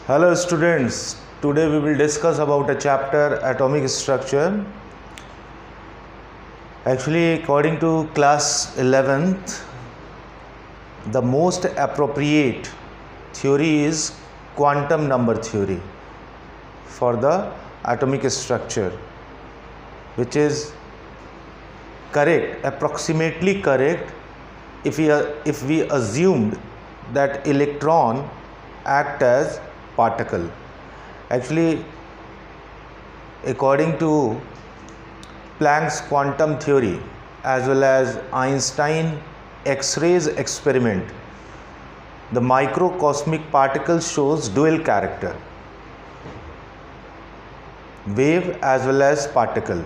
Hello students, today we will discuss about a chapter atomic structure. Actually, according to class 11th, the most appropriate theory is quantum number theory for the atomic structure, which is correct, approximately correct if we assumed that electron act as particle. Actually, according to Planck's quantum theory as well as Einstein X-rays experiment, the microcosmic particle shows dual character, wave as well as particle.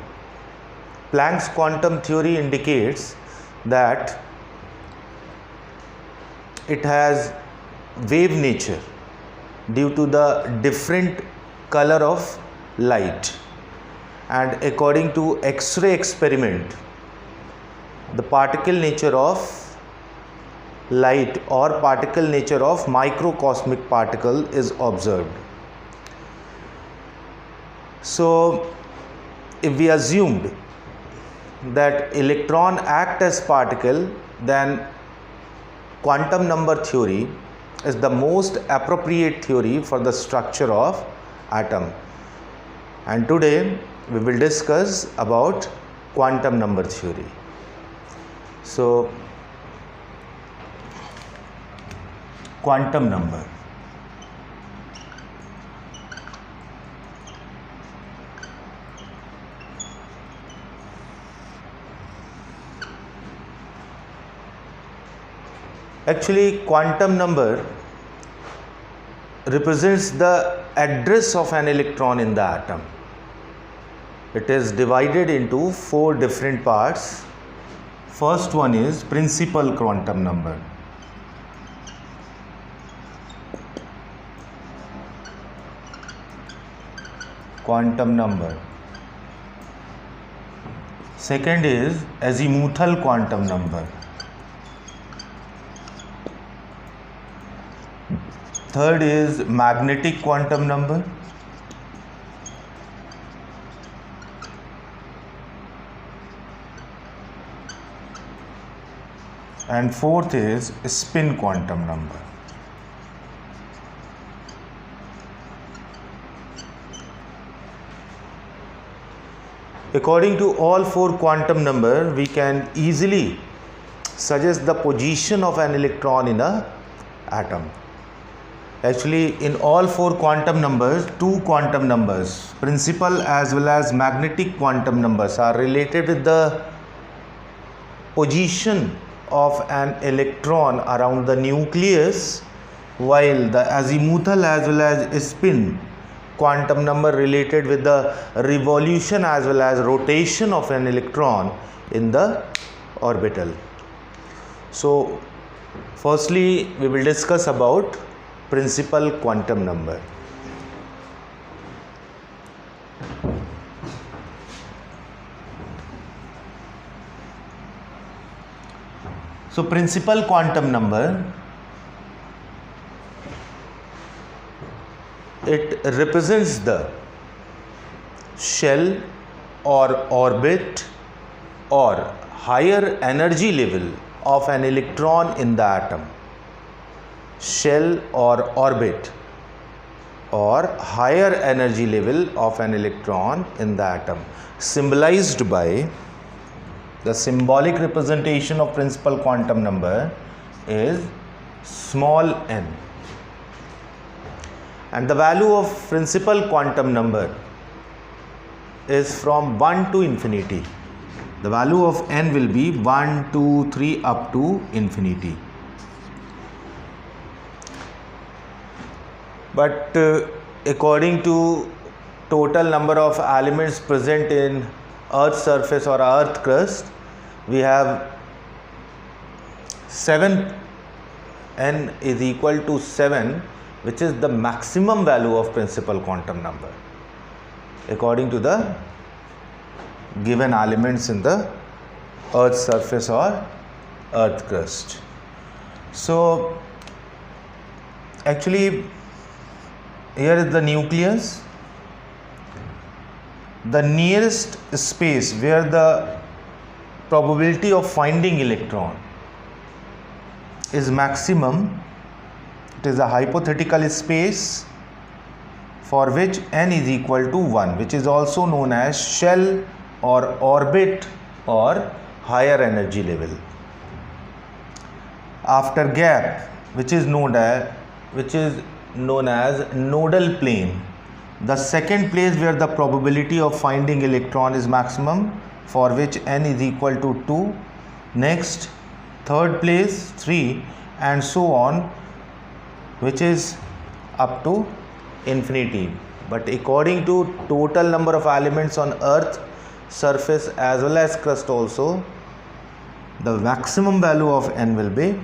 Planck's quantum theory indicates that it has wave nature due to the different color of light, and according to X-ray experiment, the particle nature of light or particle nature of microcosmic particle is observed. So if we assumed that electron act as particle, then quantum number theory is the most appropriate theory for the structure of atom. And today we will discuss about quantum number theory. So, quantum number. Actually, quantum number represents the address of an electron in the atom. It is divided into 4 different parts. First one is principal quantum number. Quantum number. Second is azimuthal quantum number. Third is magnetic quantum number. And fourth is spin quantum number. According to all 4 quantum number, we can easily suggest the position of an electron in an atom. Actually, in all 4 quantum numbers, 2 quantum numbers, principal as well as magnetic quantum numbers, are related with the position of an electron around the nucleus, while the azimuthal as well as spin quantum number related with the revolution as well as rotation of an electron in the orbital. So, firstly, we will discuss about principal quantum number. So principal quantum number, it represents the shell or orbit or higher energy level of an electron in the atom. Shell or orbit or higher energy level of an electron in the atom, symbolized by the symbolic representation of principal quantum number is small n, and the value of principal quantum number is from 1 to infinity. The value of n will be 1, 2, 3 up to infinity. But according to total number of elements present in Earth's surface or Earth crust, we have 7, n is equal to 7, which is the maximum value of principal quantum number according to the given elements in the Earth's surface or Earth crust. So actually here is the nucleus. The nearest space where the probability of finding electron is maximum, it is a hypothetical space for which n is equal to 1, which is also known as shell or orbit or higher energy level. After gap, which is known as nodal plane, the second place where the probability of finding electron is maximum, for which n is equal to 2. Next, third place 3, and so on, which is up to infinity. But according to total number of elements on earth surface as well as crust also, the maximum value of n will be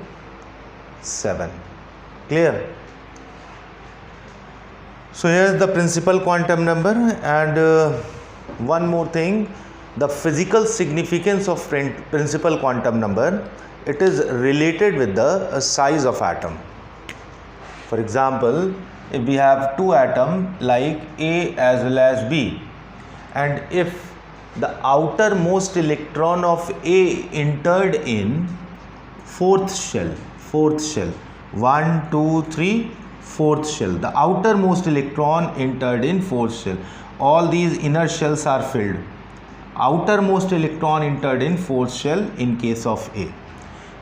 7. Clear? So here is the principal quantum number, and one more thing, the physical significance of principal quantum number, it is related with the size of atom. For example, if we have two atoms like A as well as B, and if the outermost electron of A entered in fourth shell, 1, 2, 3, fourth shell, the outermost electron entered in fourth shell, all these inner shells are filled, outermost electron entered in fourth shell in case of A.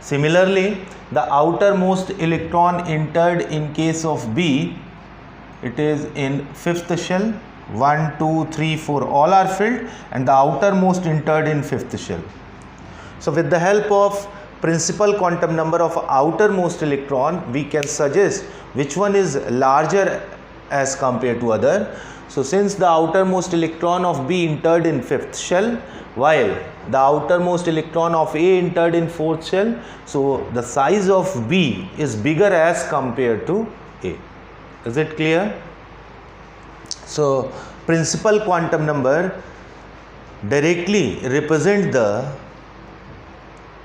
Similarly, the outermost electron entered in case of B, it is in fifth shell, 1, 2, 3, 4, all are filled, and the outermost entered in fifth shell. So with the help of principal quantum number of outermost electron, we can suggest which one is larger as compared to other. So since the outermost electron of B entered in fifth shell, while the outermost electron of A entered in fourth shell, so the size of B is bigger as compared to A. Is it clear? So principal quantum number directly represent the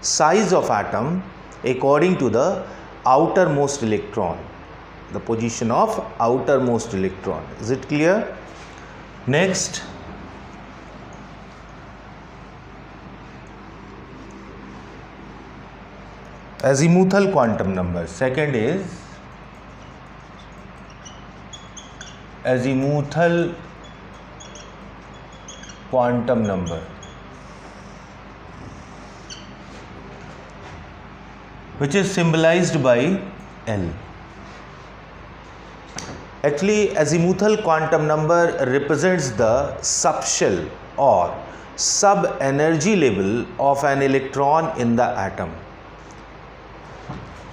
size of atom according to the outermost electron, the position of outermost electron. Is it clear? Next, azimuthal quantum number. Second is azimuthal quantum number, which is symbolized by L. Actually, azimuthal quantum number represents the subshell or sub-energy level of an electron in the atom.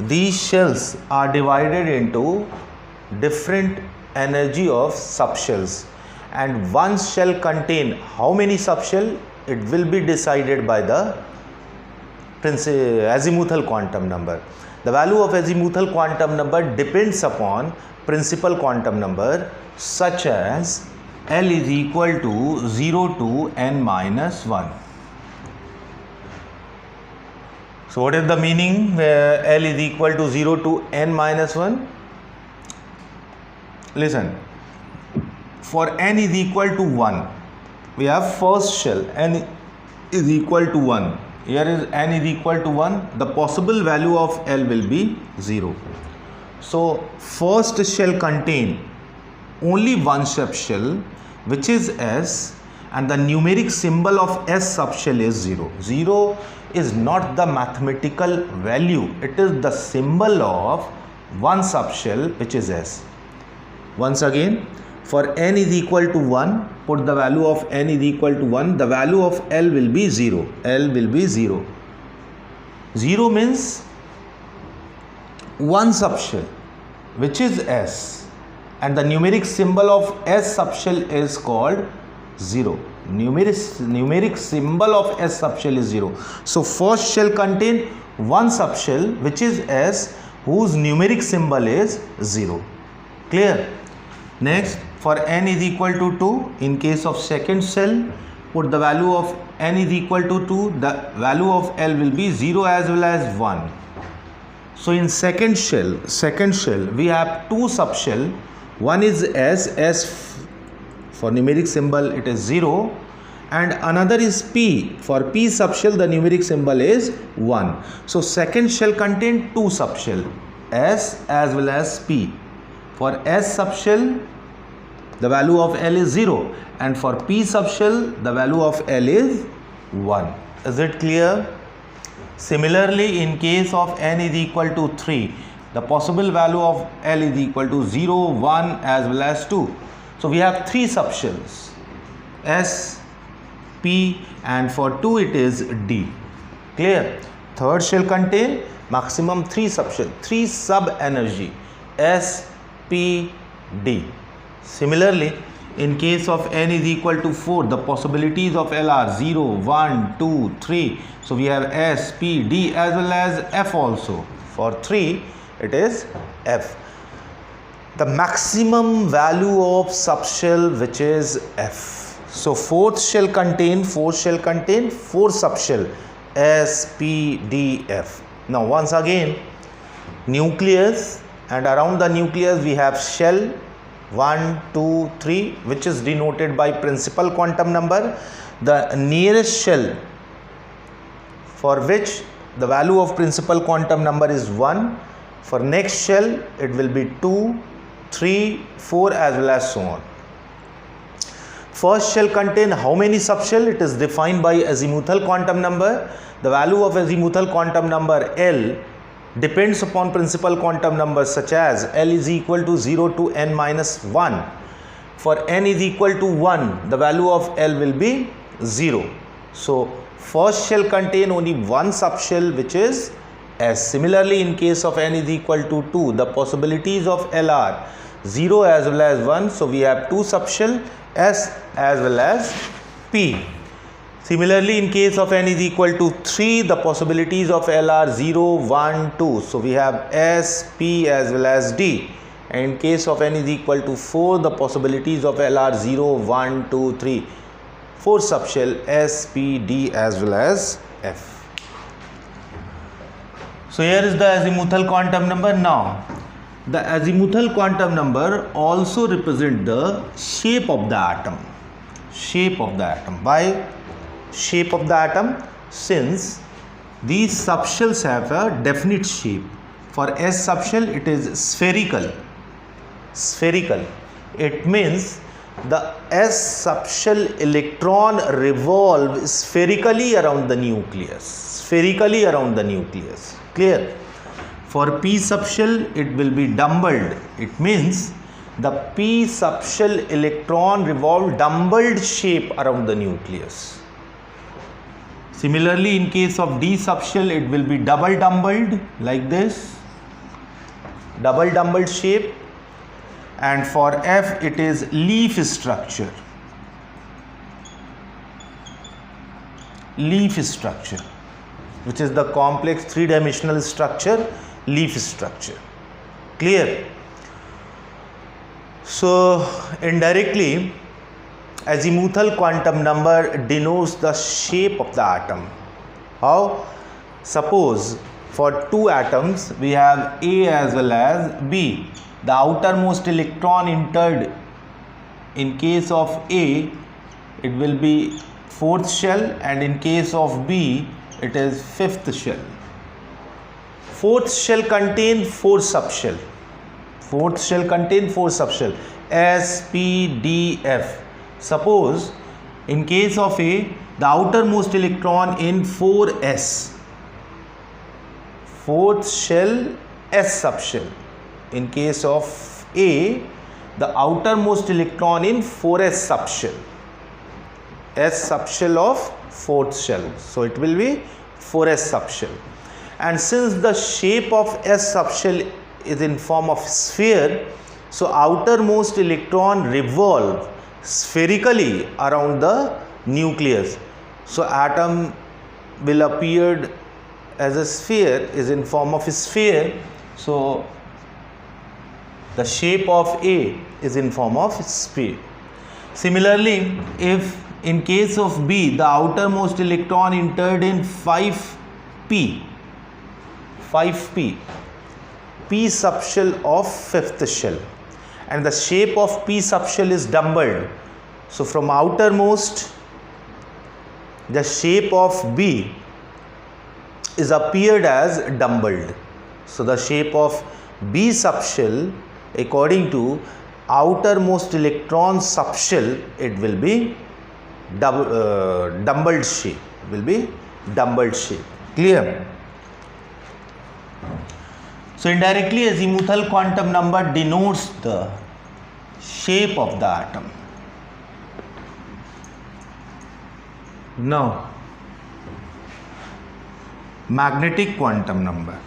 These shells are divided into different energy of subshells, and one shell contain how many subshell, it will be decided by the azimuthal quantum number. The value of azimuthal quantum number depends upon principal quantum number, such as L is equal to 0 to n minus 1. So what is the meaning where L is equal to 0 to n minus 1? Listen, for n is equal to 1, we have first shell, n is equal to 1. Here is n is equal to 1, the possible value of L will be 0. So first shell contain only one subshell, which is S, and the numeric symbol of S subshell is 0. 0 is not the mathematical value, it is the symbol of one subshell, which is S. Once again, for n is equal to 1, put the value of n is equal to 1, the value of L will be 0. L will be 0. 0 means one subshell, which is S, and the numeric symbol of S subshell is called 0. Numeric symbol of S subshell is 0. So first shell contain one subshell, which is S, whose numeric symbol is 0. Clear? Next, for n is equal to 2, in case of second shell, put the value of n is equal to 2, the value of L will be 0 as well as 1. So in second shell we have two subshell One is S for numeric symbol it is 0, and another is P. For P subshell the numeric symbol is 1. So second shell contain two subshell, S as well as P. For S subshell the value of L is 0, and for P subshell the value of L is 1. Is it clear? Similarly, in case of n is equal to 3, the possible value of L is equal to 0, 1 as well as 2. So we have three subshells, S, P, and for 2 it is D. Clear? Third shell contain maximum three subshell, three sub energy, S, P, D. Similarly, in case of n is equal to 4, the possibilities of L are 0, 1, 2, 3. So we have S, P, D as well as F also. For 3, it is F. The maximum value of subshell which is F. So fourth shell contain four subshell, S, P, D, F. Now once again, nucleus, and around the nucleus we have shell 1, 2, 3, which is denoted by principal quantum number. The nearest shell for which the value of principal quantum number is 1. For next shell it will be 2, 3, 4 as well as so on. First shell contain how many subshell? It is defined by azimuthal quantum number. The value of azimuthal quantum number L depends upon principal quantum numbers such as L is equal to 0 to n minus 1. For n is equal to 1, the value of L will be 0. So first shell contain only one subshell which is S. Similarly, in case of n is equal to 2, the possibilities of L are 0 as well as 1. So we have two subshell, S as well as P. Similarly, in case of n is equal to 3, the possibilities of L are 0, 1, 2. So we have S, P as well as D. And in case of n is equal to 4, the possibilities of L are 0, 1, 2, 3. 4 subshell, S, P, D as well as F. So here is the azimuthal quantum number. Now, the azimuthal quantum number also represent the shape of the atom. Shape of the atom. Why shape of the atom? Since these subshells have a definite shape. For S subshell it is spherical. Spherical. It means the S subshell electron revolve spherically around the nucleus. Spherically around the nucleus. Clear? For P subshell it will be dumbbelled. It means the P subshell electron revolve dumbbelled shape around the nucleus. Similarly, in case of D subshell it will be double dumbbelled like this. Double dumbbelled shape. And for F it is leaf structure. Leaf structure, which is the complex three-dimensional structure, leaf structure. Clear? So indirectly, azimuthal quantum number denotes the shape of the atom. How? Suppose for two atoms we have A as well as B. The outermost electron entered in case of A, it will be fourth shell, and in case of B, it is fifth shell. Fourth shell contain four subshell. Fourth shell contain four subshell, S, P, D, F. Suppose in case of A, the outermost electron in 4s. Fourth shell, S subshell. In case of A, the outermost electron in 4s subshell. S subshell of fourth shell. So it will be 4s subshell. And since the shape of S subshell is in form of sphere, so outermost electron revolve spherically around the nucleus. So atom will appear as a sphere, is in form of a sphere. So the shape of A is in form of sphere. Similarly, if in case of B, the outermost electron entered in 5p, P subshell of fifth shell, and the shape of p subshell is dumbbelled. So from outermost, the shape of B is appeared as dumbbelled. So the shape of B subshell according to outermost electron subshell, it will be dumbbelled shape, Clear? So indirectly, azimuthal quantum number denotes the shape of the atom. Now, magnetic quantum number.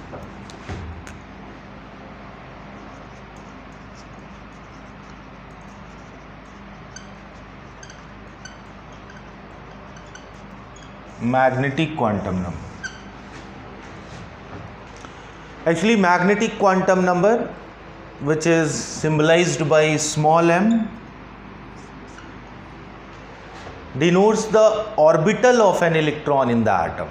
Magnetic quantum number. Actually, magnetic quantum number, which is symbolized by small m, denotes the orbital of an electron in the atom.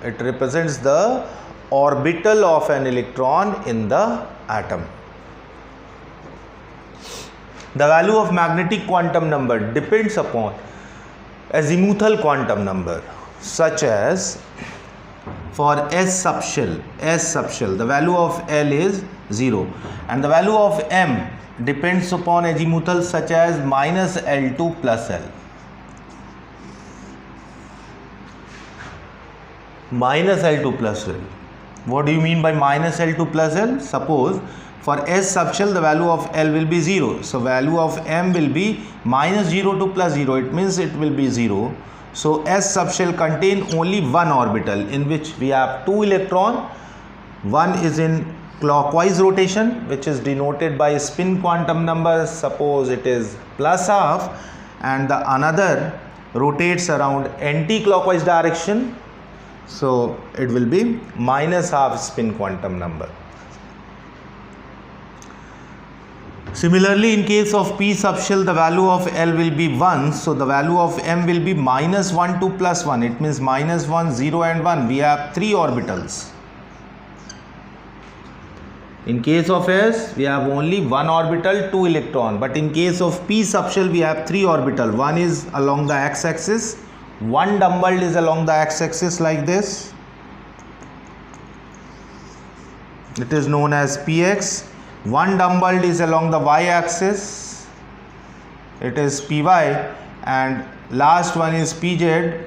It represents the orbital of an electron in the atom. The value of magnetic quantum number depends upon azimuthal quantum number, such as for S subshell, the value of L is 0, and the value of M depends upon azimuthal, such as minus L2 plus L. Minus L2 plus L. What do you mean by minus L2 plus L? Suppose for S subshell the value of L will be 0. So value of M will be minus 0 to plus 0. It means it will be 0. So S subshell contain only one orbital in which we have two electron. One is in clockwise rotation, which is denoted by spin quantum number. Suppose it is plus half, and the another rotates around anti-clockwise direction. So it will be minus half spin quantum number. Similarly, in case of P subshell, the value of L will be 1. So the value of M will be minus 1 to plus 1. It means minus 1, 0 and 1. We have 3 orbitals. In case of S, we have only 1 orbital, 2 electron. But in case of P subshell, we have 3 orbital. One is along the x-axis. One dumbbell is along the x-axis like this. It is known as Px. One dumbbell is along the y-axis. It is Py, and last one is Pz.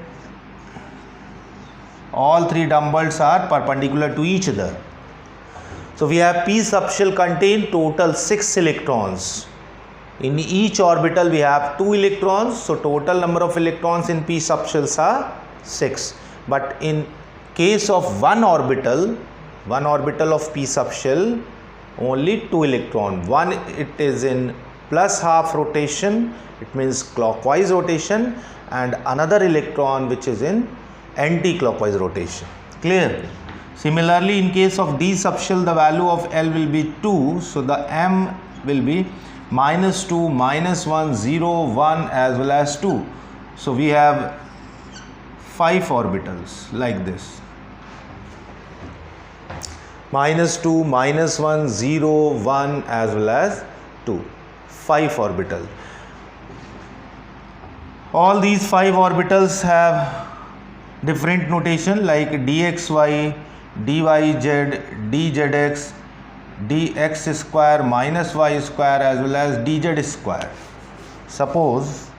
All 3 dumbbells are perpendicular to each other. So we have P subshell contain total 6 electrons. In each orbital we have 2 electrons. So total number of electrons in P subshells are 6. But in case of one orbital of P subshell, only 2 electron. One, it is in plus half rotation, it means clockwise rotation, and another electron which is in anti-clockwise rotation. Clear? Similarly, in case of D subshell, the value of L will be 2. So the M will be minus 2, minus 1, 0, 1 as well as 2. So we have 5 orbitals like this. Minus 2, minus 1, 0, 1 as well as 2. 5 orbitals. All these 5 orbitals have different notation like dxy, dyz, dzx, dx square minus y square as well as dz square. Suppose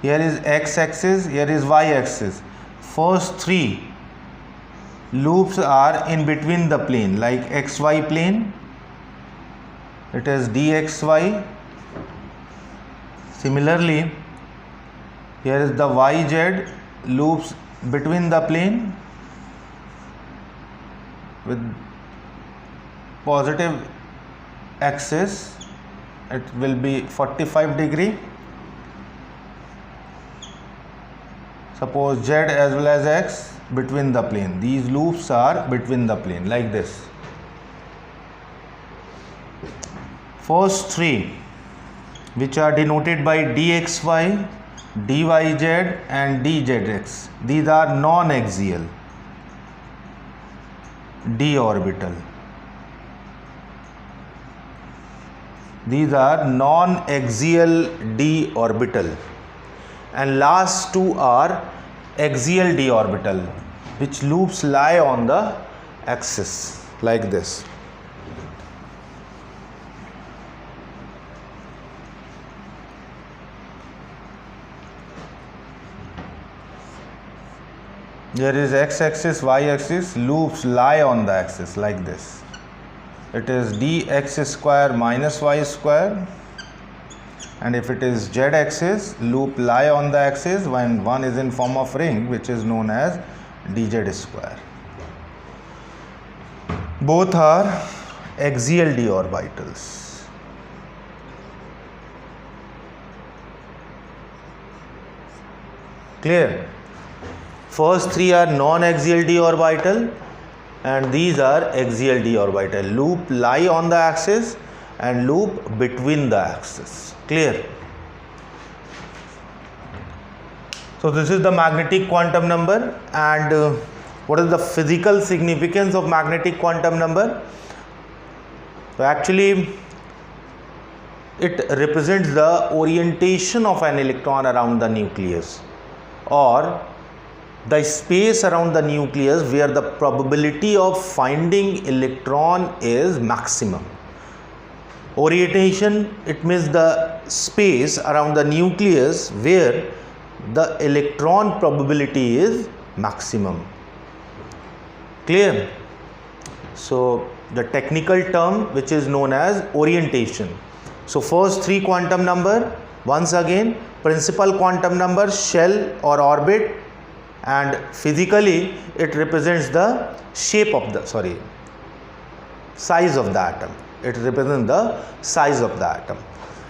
here is x-axis, here is y-axis. First 3 loops are in between the plane, like xy plane, it is dxy. Similarly, here is the yz loops between the plane with positive axis, it will be 45 degree. Suppose z as well as x between the plane. These loops are between the plane like this. First 3, which are denoted by dxy, dyz and dzx, these are non-axial, d orbital. These are non-axial d orbital, and last two are axial d orbital, which loops lie on the axis like this. There is x-axis, y-axis, loops lie on the axis like this. It is dx square minus y square, and if it is z-axis, loop lie on the axis when one is in form of ring, which is known as dz square. Both are axial d orbitals. Clear? First three are non-axial d orbital, and these are axial d orbital. Loop lie on the axis and loop between the axis. Clear? So this is the magnetic quantum number, and what is the physical significance of magnetic quantum number? So actually it represents the orientation of an electron around the nucleus, or the space around the nucleus where the probability of finding electron is maximum. Orientation, it means the space around the nucleus where the electron probability is maximum. Clear? So the technical term which is known as orientation. So first three quantum number, once again, principal quantum number, shell or orbit, and physically it represents the shape of the size of the atom. It represents the size of the atom.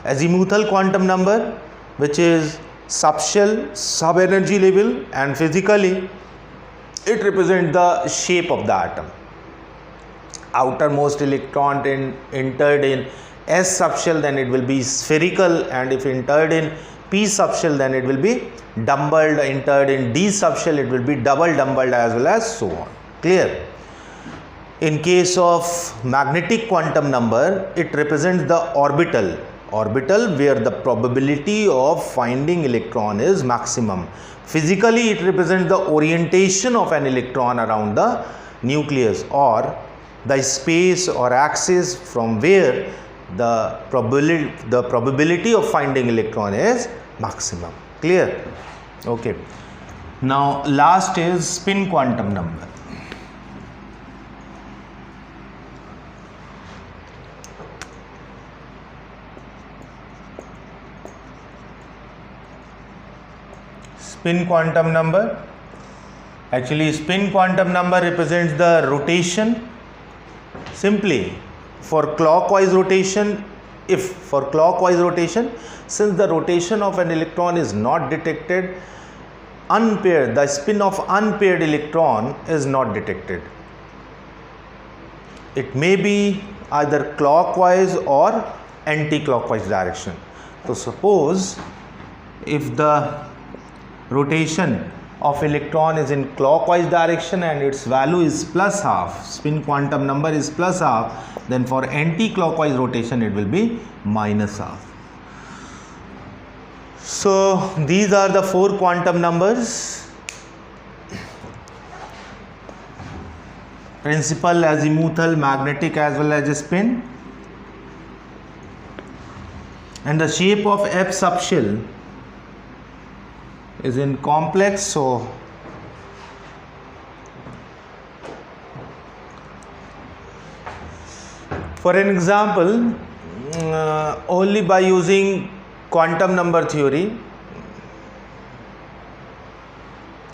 Azimuthal quantum number, which is subshell, sub-energy level, and physically it represents the shape of the atom. Outermost electron entered in S subshell, then it will be spherical, and if entered in P subshell, then it will be dumbbelled. Entered in D subshell, it will be double dumbbelled, as well as so on. Clear? In case of magnetic quantum number, it represents the orbital where the probability of finding electron is maximum. Physically, it represents the orientation of an electron around the nucleus, or the space or axis from where the probability of finding electron is maximum. Clear? Okay. Now last is spin quantum number. Spin quantum number. Actually, spin quantum number represents the rotation. Simply, for clockwise rotation, since the rotation of an electron is not detected, the spin of unpaired electron is not detected. It may be either clockwise or anti-clockwise direction. So suppose if the rotation of electron is in clockwise direction and its value is plus half, spin quantum number is plus half, then for anti-clockwise rotation it will be minus half. So these are the four quantum numbers: principal, azimuthal, magnetic, as well as spin. And the shape of F subshell is in complex. So for an example, only by using quantum number theory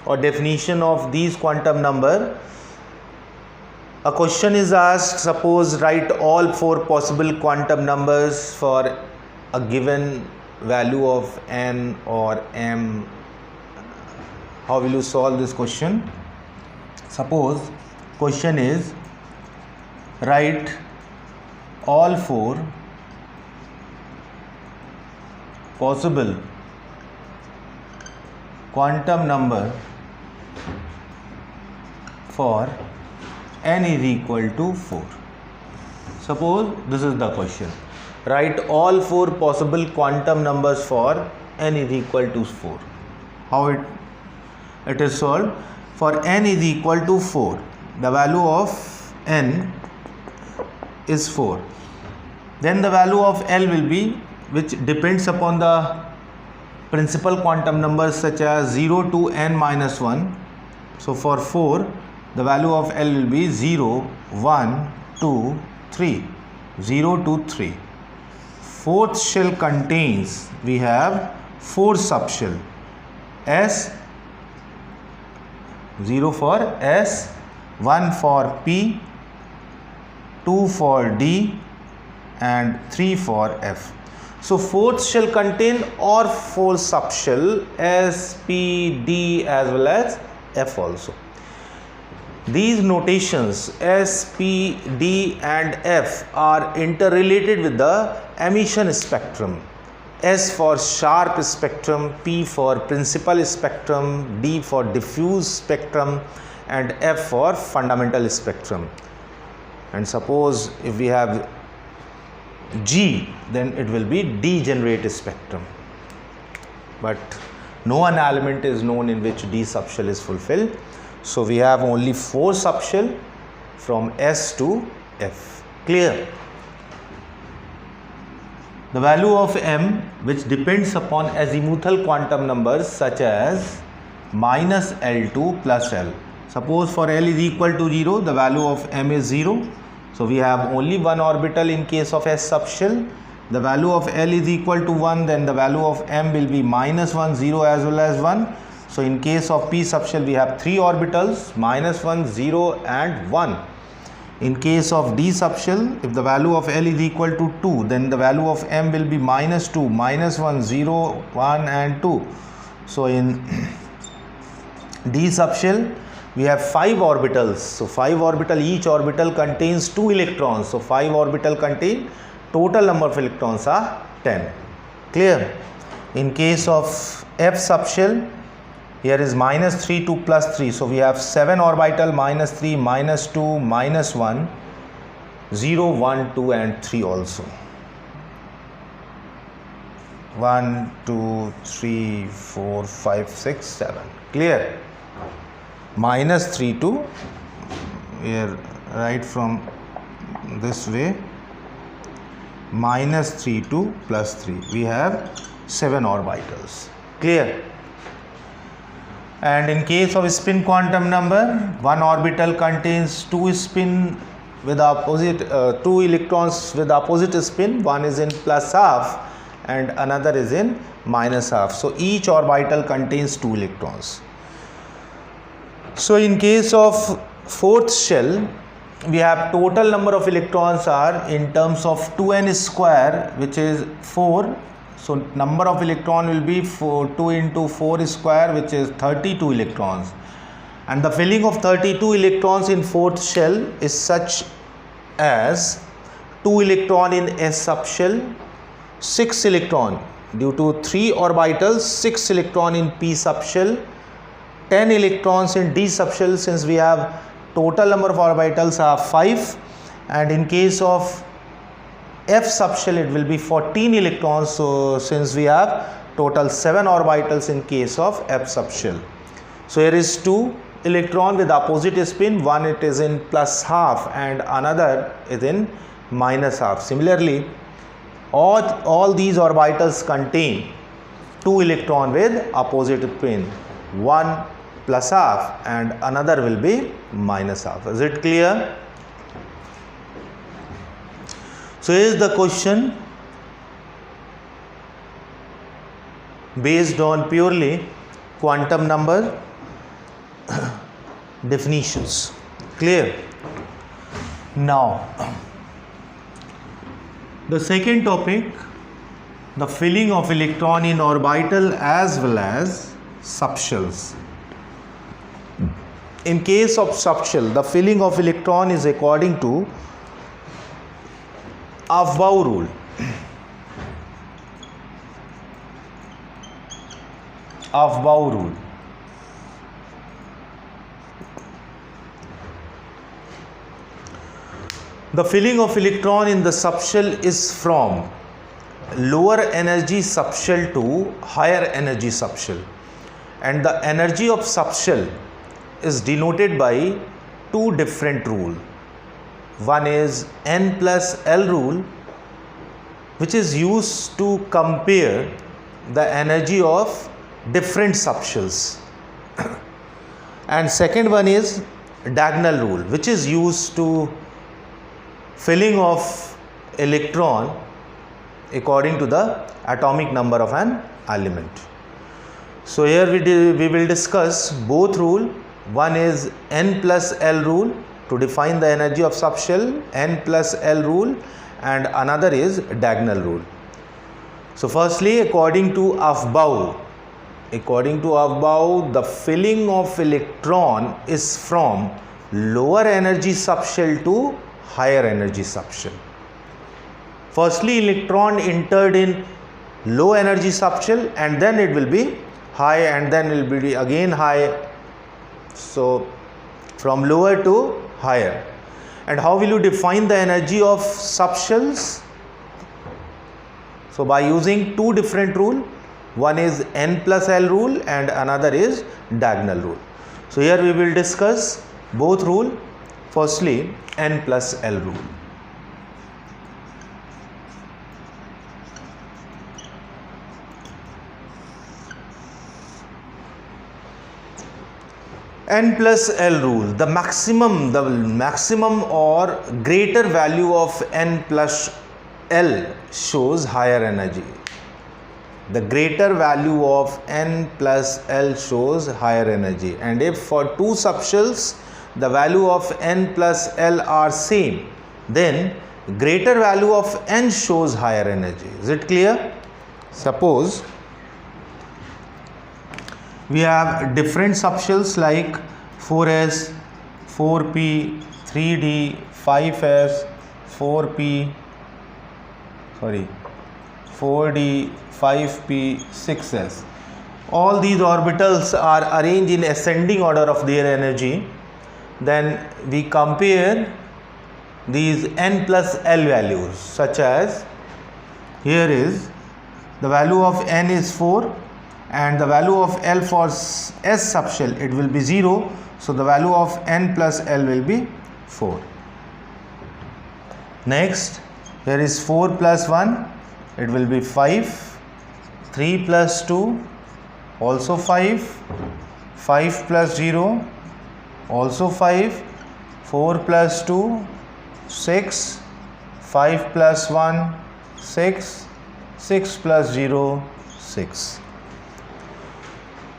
or definition of these quantum number, a question is asked. Suppose write all four possible quantum numbers for a given value of n or m. How will you solve this question? Suppose question is write all four possible quantum number for n is equal to 4. Suppose this is the question. write all 4 possible quantum numbers for n is equal to 4. How it is solved? For n is equal to 4, the value of n is 4. Then the value of L will be, which depends upon the principal quantum numbers such as 0 to n minus 1. So for 4, the value of L will be 0, 1, 2, 3. 0 to 3. Fourth shell contains, we have 4 subshell. S, 0 for S, 1 for P, 2 for D, and 3 for F. So fourth shell contain all 4 subshell S, P, D as well as F also. These notations S, P, D and F are interrelated with the emission spectrum. S for sharp spectrum, P for principal spectrum, D for diffuse spectrum and F for fundamental spectrum. And suppose if we have G, then it will be degenerate spectrum. But no one element is known in which D subshell is fulfilled. So we have only 4 subshell from S to F. Clear? The value of M, which depends upon azimuthal quantum numbers such as minus L2 plus L. Suppose for L is equal to 0, the value of M is 0. So we have only one orbital in case of S subshell. The value of L is equal to 1, then the value of M will be minus 1, 0 as well as 1. So in case of P subshell, we have 3 orbitals, minus 1, 0 and 1. In case of D subshell, if the value of L is equal to 2, then the value of M will be minus 2, minus 1, 0, 1 and 2. So in D subshell, we have 5 orbitals. So 5 orbital, each orbital contains 2 electrons. So 5 orbital contain, total number of electrons are 10. Clear? In case of F subshell, here is minus 3 to plus 3. So we have 7 orbital, minus 3, minus 2, minus 1, 0, 1, 2 and 3 also. 1, 2, 3, 4, 5, 6, 7. Clear? Minus 3 to, here right from this way, minus 3 to plus 3. We have 7 orbitals. Clear? And in case of spin quantum number, one orbital contains 2 spin with opposite 2 electrons with opposite spin. One is in plus half and another is in minus half. So each orbital contains 2 electrons. So in case of fourth shell, we have total number of electrons are in terms of 2n square, which is 4. So number of electron will be 2 into 4 square, which is 32 electrons. And the filling of 32 electrons in fourth shell is such as 2 electron in S subshell, 6 electron due to 3 orbitals, 6 electron in P subshell, 10 electrons in D subshell, since we have total number of orbitals are 5, and in case of F subshell it will be 14 electrons. So since we have total 7 orbitals in case of F subshell. So here is 2 electron with opposite spin, one it is in plus half and another is in minus half. Similarly, all these orbitals contain 2 electron with opposite spin, one plus half and another will be minus half. Is it clear? So here is the question based on purely quantum number definitions. Clear? Now the second topic, the filling of electron in orbital as well as subshells. In case of subshell, the filling of electron is according to Aufbau rule. Aufbau rule. The filling of electron in the subshell is from lower energy subshell to higher energy subshell, and the energy of subshell is denoted by two different rules. One is N plus L rule, which is used to compare the energy of different subshells, and second one is diagonal rule, which is used to filling of electron according to the atomic number of an element. So here we will discuss both rule. One is N plus L rule to define the energy of subshell, N plus L rule, and another is diagonal rule. So firstly, according to Aufbau, the filling of electron is from lower energy subshell to higher energy subshell. Firstly, electron entered in low energy subshell, and then it will be high, and then it will be again high. So from lower to higher. And how will you define the energy of subshells? So by using two different rule. One is N plus L rule and another is diagonal rule. So here we will discuss both rule. Firstly, N plus L rule. N plus L rule, the maximum or greater value of N plus L shows higher energy. The greater value of N plus L shows higher energy, and if for two subshells the value of N plus L are same, then greater value of N shows higher energy. Is it clear? Suppose we have different subshells like 4s, 4p, 3d, 5s, 4d, 5p, 6s. All these orbitals are arranged in ascending order of their energy. Then we compare these N plus L values, such as here is the value of N is 4 and the value of L for S subshell, it will be 0. So the value of N plus L will be 4. Next, here is 4 plus 1, it will be 5. 3 plus 2, also 5. 5 plus 0, also 5. 4 plus 2, 6. 5 plus 1, 6. 6 plus 0, 6.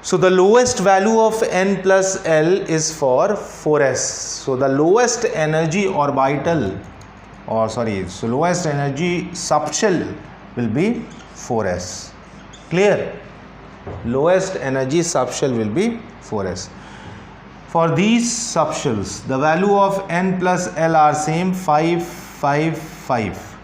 So the lowest value of N plus L is for 4s. So the lowest energy orbital, so lowest energy subshell will be 4s. Clear? Lowest energy subshell will be 4s. For these subshells, the value of N plus L are same, 5, 5, 5.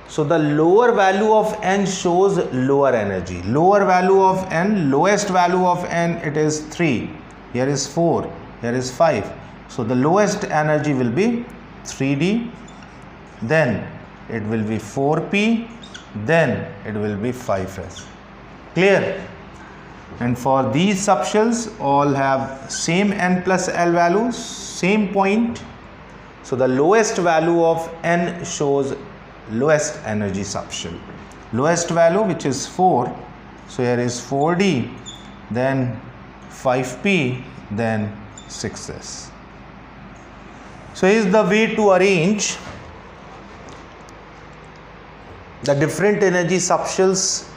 So the lower value of N shows lower energy. Lower value of N, lowest value of N, it is 3. Here is 4. Here is 5. So the lowest energy will be 3d. Then it will be 4p. Then it will be 5s. Clear? And for these subshells, all have same N plus L values, same point. So the lowest value of N shows lowest energy subshell. Lowest value, which is 4. So here is 4d, then 5p, then 6s. So here is the way to arrange the different energy subshells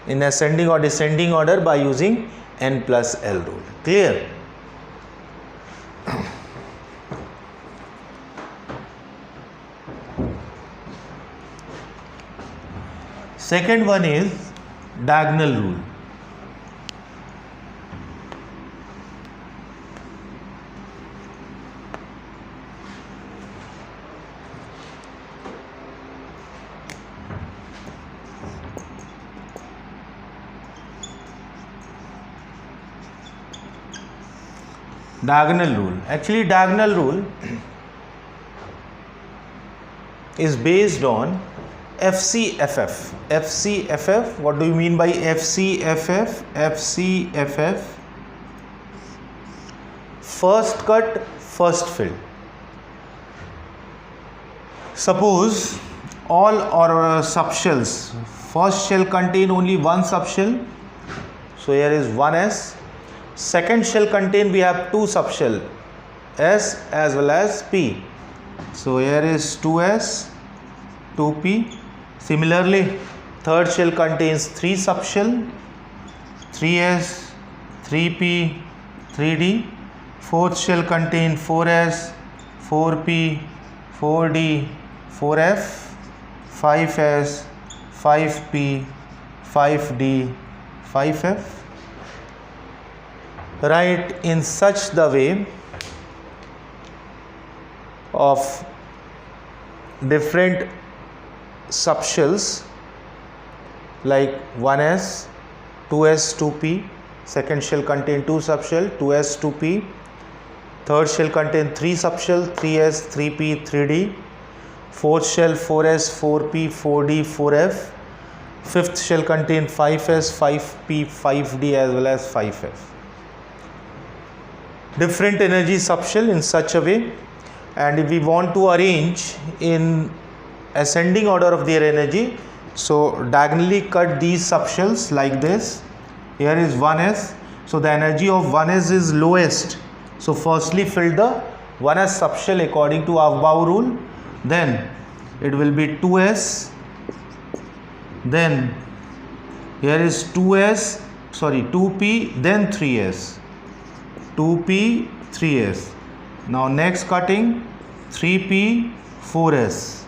in ascending or descending order by using N plus L rule. Clear? Second one is diagonal rule. Diagonal rule. Actually, diagonal rule is based on FCFF. FCFF, what do you mean by FCFF? FCFF, first cut, first fill. Suppose all our subshells, first shell contain only one subshell, so here is 1s. Second shell contain, we have two subshell, S as well as P, so here is 2s, 2p. Similarly, third shell contains three subshell, 3s, 3p, 3d. Fourth shell contains 4s, 4p, 4d, 4f, 5s, 5p, 5d, 5f. Write in such the way of different subshells like 1s, 2s, 2p. Second shell contain two subshell, 2s, 2p. Third shell contain three subshell, 3s, 3p, 3d. Fourth shell 4s, 4p, 4d, 4f. Fifth shell contain 5s, 5p, 5d as well as 5f. Different energy subshell in such a way, and if we want to arrange in ascending order of their energy, so diagonally cut these subshells like this. Here is 1s, so the energy of 1s is lowest, so firstly fill the 1s subshell according to Aufbau rule, then it will be 2s, then here is 2p, then 3s, 2p, 3s. Now next cutting 3p, 4s,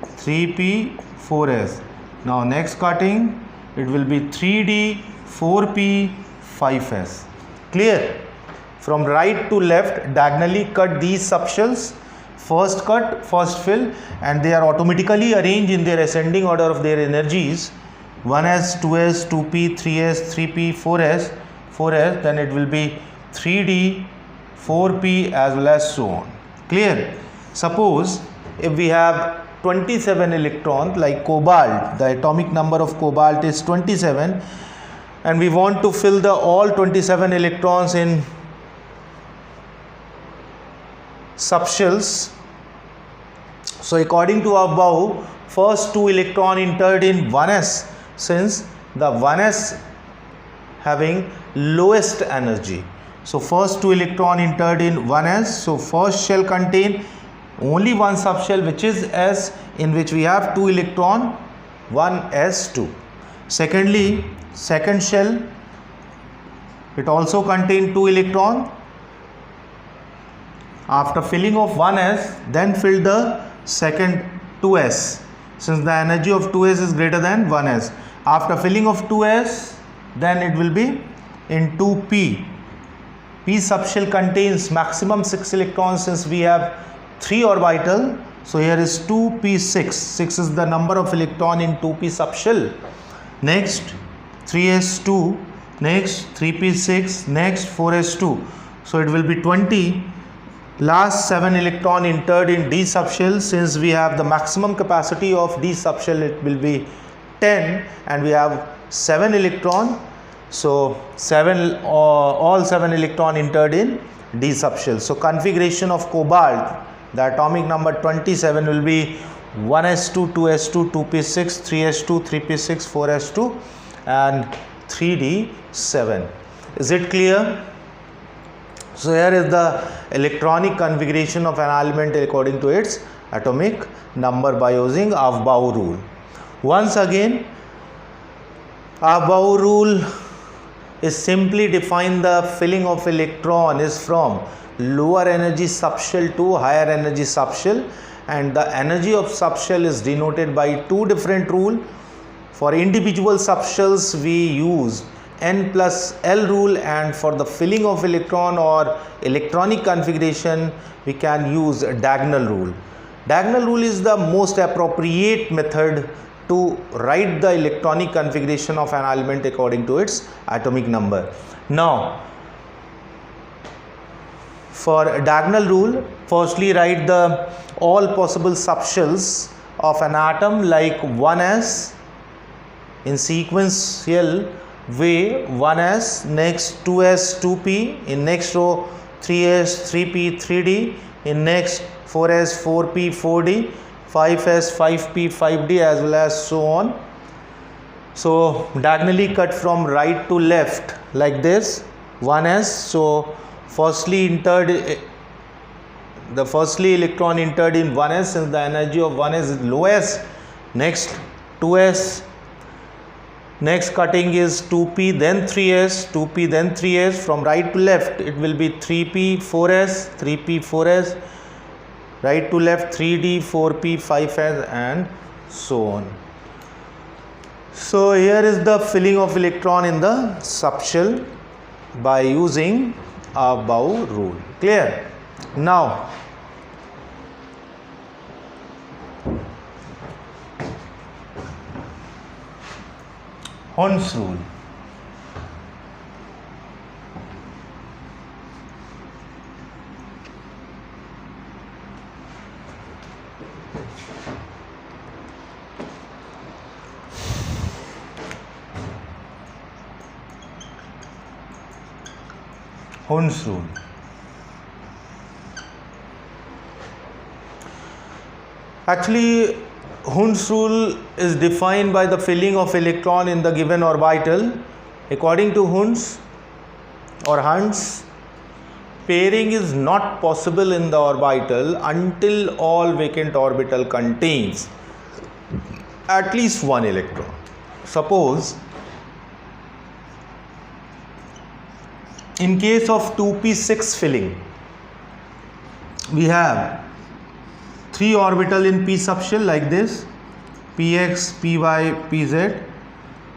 3p, 4s. Now next cutting it will be 3d, 4p, 5s. Clear? From right to left diagonally cut these subshells, first cut, first fill, and they are automatically arranged in their ascending order of their energies, 1s, 2s, 2p, 3s, 3p, 4s, 4s, then it will be 3d, 4p as well as so on. Clear? Suppose if we have 27 electrons like cobalt, the atomic number of cobalt is 27, and we want to fill the all 27 electrons in subshells. So according to Aufbau, first two electron entered in 1s, since the 1s having lowest energy. So first two electron entered in 1s, so first shell contain only one subshell which is S, in which we have two electron, 1s2. Secondly, second shell, it also contain two electron. After filling of 1s, then fill the second 2s, since the energy of 2s is greater than 1s. After filling of 2s, then it will be in 2p. P subshell contains maximum 6 electrons, since we have 3 orbital, so here is 2p6. 6 is the number of electron in 2p subshell. Next 3s2, next 3p6, next 4s2, so it will be 20. Last 7 electron entered in d subshell, since we have the maximum capacity of d subshell, it will be 10, and we have 7 electron, so all 7 electron entered in d subshell. So configuration of cobalt, the atomic number 27 will be 1s2, 2s2, 2p6, 3s2, 3p6, 4s2 and 3d7. Is it clear? So here is the electronic configuration of an element according to its atomic number by using Aufbau rule. Once again, Aufbau rule is simply define the filling of electron is from lower energy subshell to higher energy subshell, and the energy of subshell is denoted by two different rules. For individual subshells we use N plus L rule, and for the filling of electron or electronic configuration we can use diagonal rule. Diagonal rule is the most appropriate method to write the electronic configuration of an element according to its atomic number. Now for diagonal rule, firstly write the all possible subshells of an atom like 1s in sequential way, 1s, next 2s, 2p, in next row 3s, 3p, 3d, in next 4s, 4p, 4d, 5s, 5p, 5d, as well as so on. So diagonally cut from right to left like this, 1s. So firstly electron entered in 1s, since the energy of 1s is lowest. Next 2s, next cutting is 2p, then 3s, 2p, then 3s. From right to left it will be 3p, 4s, 3p, 4s, right to left 3d, 4p, 5s, and so on. So here is the filling of electron in the subshell by using above rule. Clear? Now Hund's rule. Hund's rule. Actually, Hund's rule is defined by the filling of electron in the given orbital. According to Hund's, pairing is not possible in the orbital until all vacant orbital contains at least one electron. Suppose in case of 2p6 filling, we have 3 orbital in p subshell like this, px, py, pz.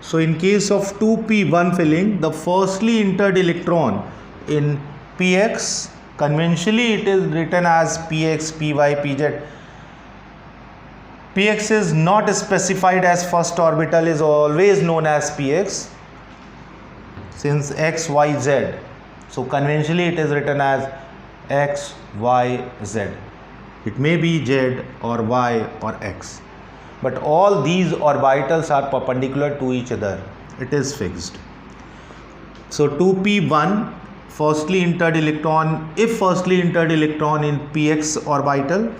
So in case of 2p1 filling, the firstly entered electron in px, conventionally it is written as px, py, pz. Px is not specified as first orbital, is always known as px, since x, y, z. So conventionally it is written as x, y, z. It may be z or y or x, but all these orbitals are perpendicular to each other. It is fixed. So 2p1, firstly entered electron, if firstly entered electron in px orbital,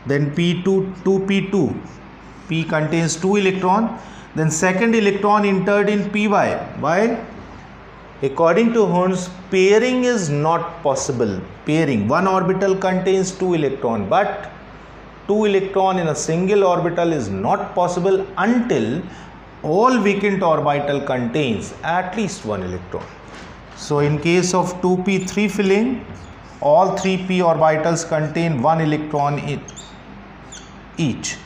then p2, 2p2, p contains 2 electron, then second electron entered in py. Why? According to Hund's, pairing is not possible. Pairing, one orbital contains 2 electron, but 2 electron in a single orbital is not possible until all vacant orbital contains at least 1 electron. So in case of 2p3 filling, all 3p orbitals contain 1 electron each.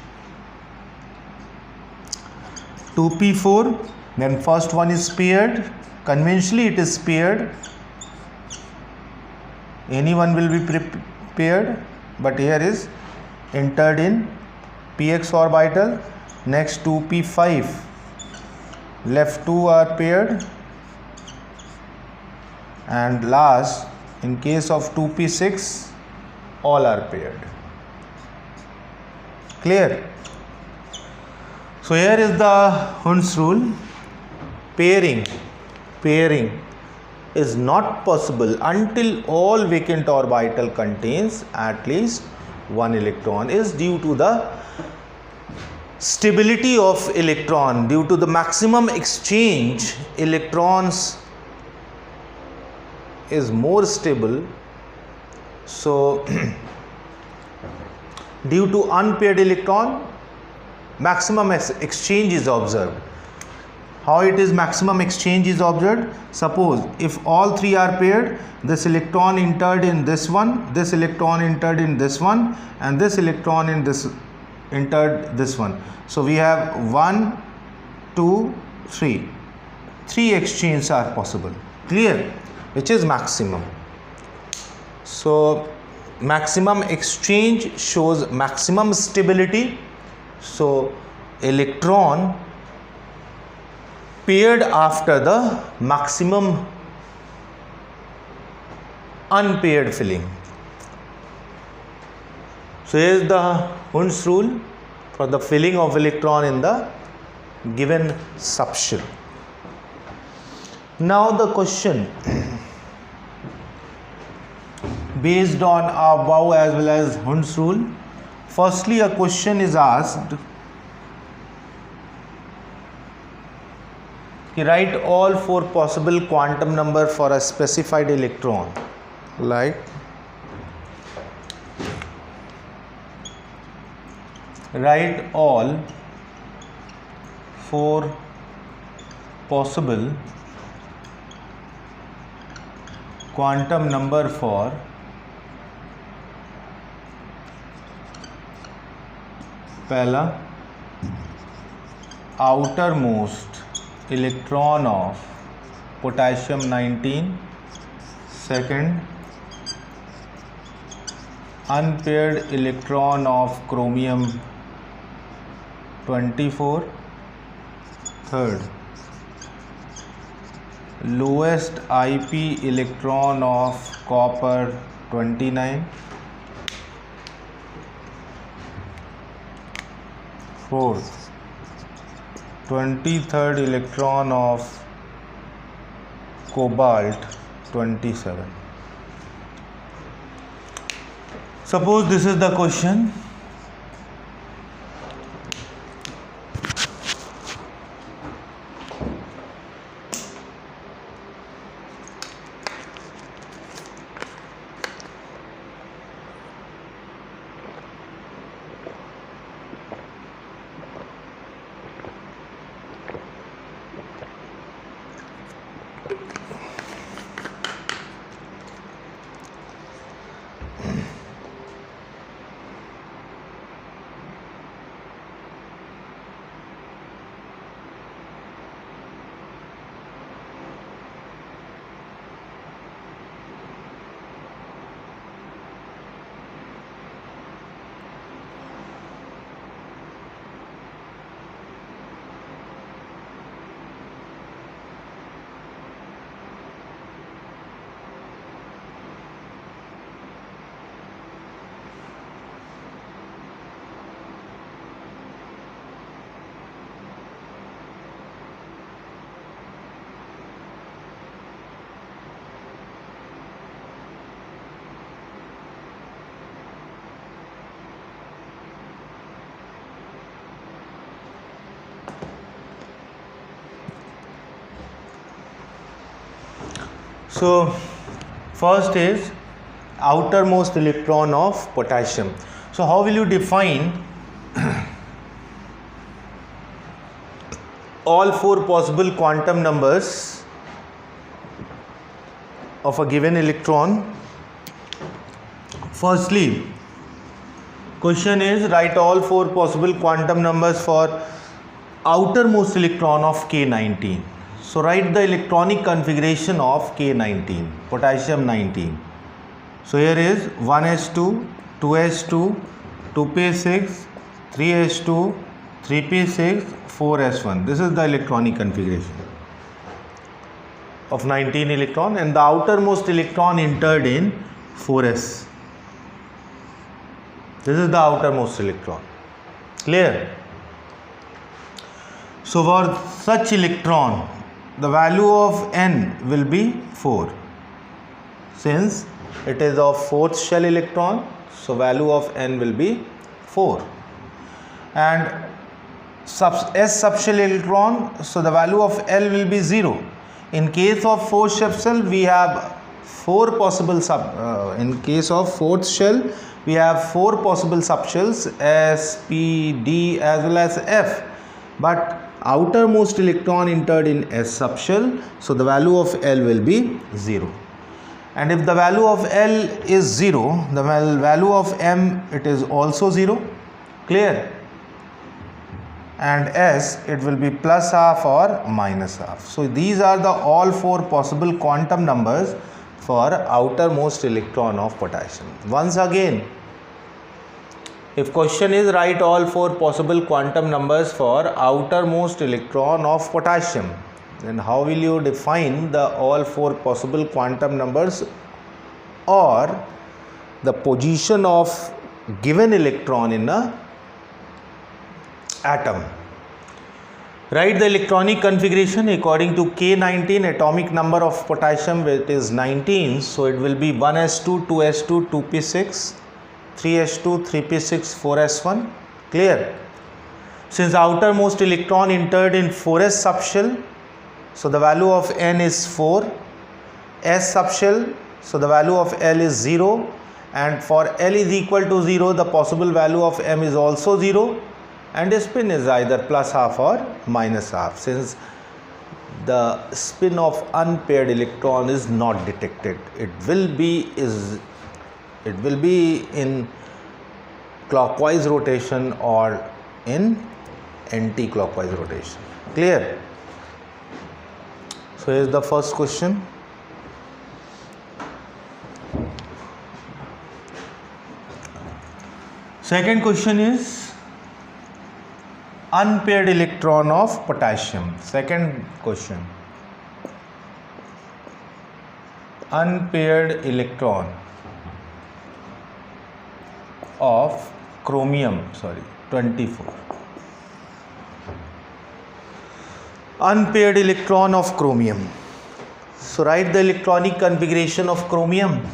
2p4, then first one is paired. Conventionally it is paired, any one will be paired, but here is entered in px orbital. Next 2p5, left 2 are paired, and last in case of 2p6 all are paired. Clear? So here is the Hund's rule. Pairing is not possible until all vacant orbital contains at least 1 electron, is due to the stability of electron. Due to the maximum exchange, electrons is more stable. So due to unpaired electron, maximum exchange is observed. How it is maximum exchange is observed? Suppose if all 3 are paired, this electron entered in this one, this electron entered in this one, and this electron in this entered this one. So we have 1, 2, 3. 3 exchanges are possible. Clear? Which is maximum. So maximum exchange shows maximum stability. So electron paired after the maximum unpaired filling. So here is the Hund's rule. for the filling of electron in the given subshell. Now the question based on above as well as Hund's rule. Firstly, a question is asked, write all 4 possible quantum number for a specified electron. Like write all 4 possible quantum number for पहला outermost electron of potassium 19, second unpaired electron of chromium 24, third lowest IP electron of copper 29, fourth 23rd electron of cobalt 27. Suppose this is the question. So first is outermost electron of potassium. So how will you define all 4 possible quantum numbers of a given electron? Firstly, question is write all 4 possible quantum numbers for outermost electron of K19. So write the electronic configuration of K19, potassium 19. So here is 1s2, 2s2, 2p6, 3s2, 3p6, 4s1. This is the electronic configuration of 19 electron, and the outermost electron entered in 4s. This is the outermost electron. Clear? So for such electron, the value of n will be 4. Since it is of 4th shell electron, so value of n will be 4. And S subshell electron, so the value of L will be 0. In case of 4th subshell, we have 4 possible in case of 4th shell, we have 4 possible subshells S, P, D as well as F. But outermost electron entered in S subshell, so the value of L will be 0. And if the value of L is 0, the value of M, it is also 0. Clear? And S, it will be plus half or minus half. So these are the all 4 possible quantum numbers for outermost electron of potassium. Once again, if question is write all 4 possible quantum numbers for outermost electron of potassium, then how will you define the all 4 possible quantum numbers or the position of given electron in a atom. Write the electronic configuration according to K19, atomic number of potassium, it is 19. So it will be 1s2, 2s2, 2p6, 3s2, 3p6, 4s1. Clear? Since the outermost electron entered in 4s subshell, so the value of n is 4. S subshell, so the value of L is 0, and for L is equal to 0, the possible value of M is also 0, and the spin is either plus half or minus half, since the spin of unpaired electron is not detected. It will be in clockwise rotation or in anti-clockwise rotation. Clear? So here's the first question. Second question is unpaired electron of potassium. Second question, unpaired electron of chromium, 24. Unpaired electron of chromium. So write the electronic configuration of chromium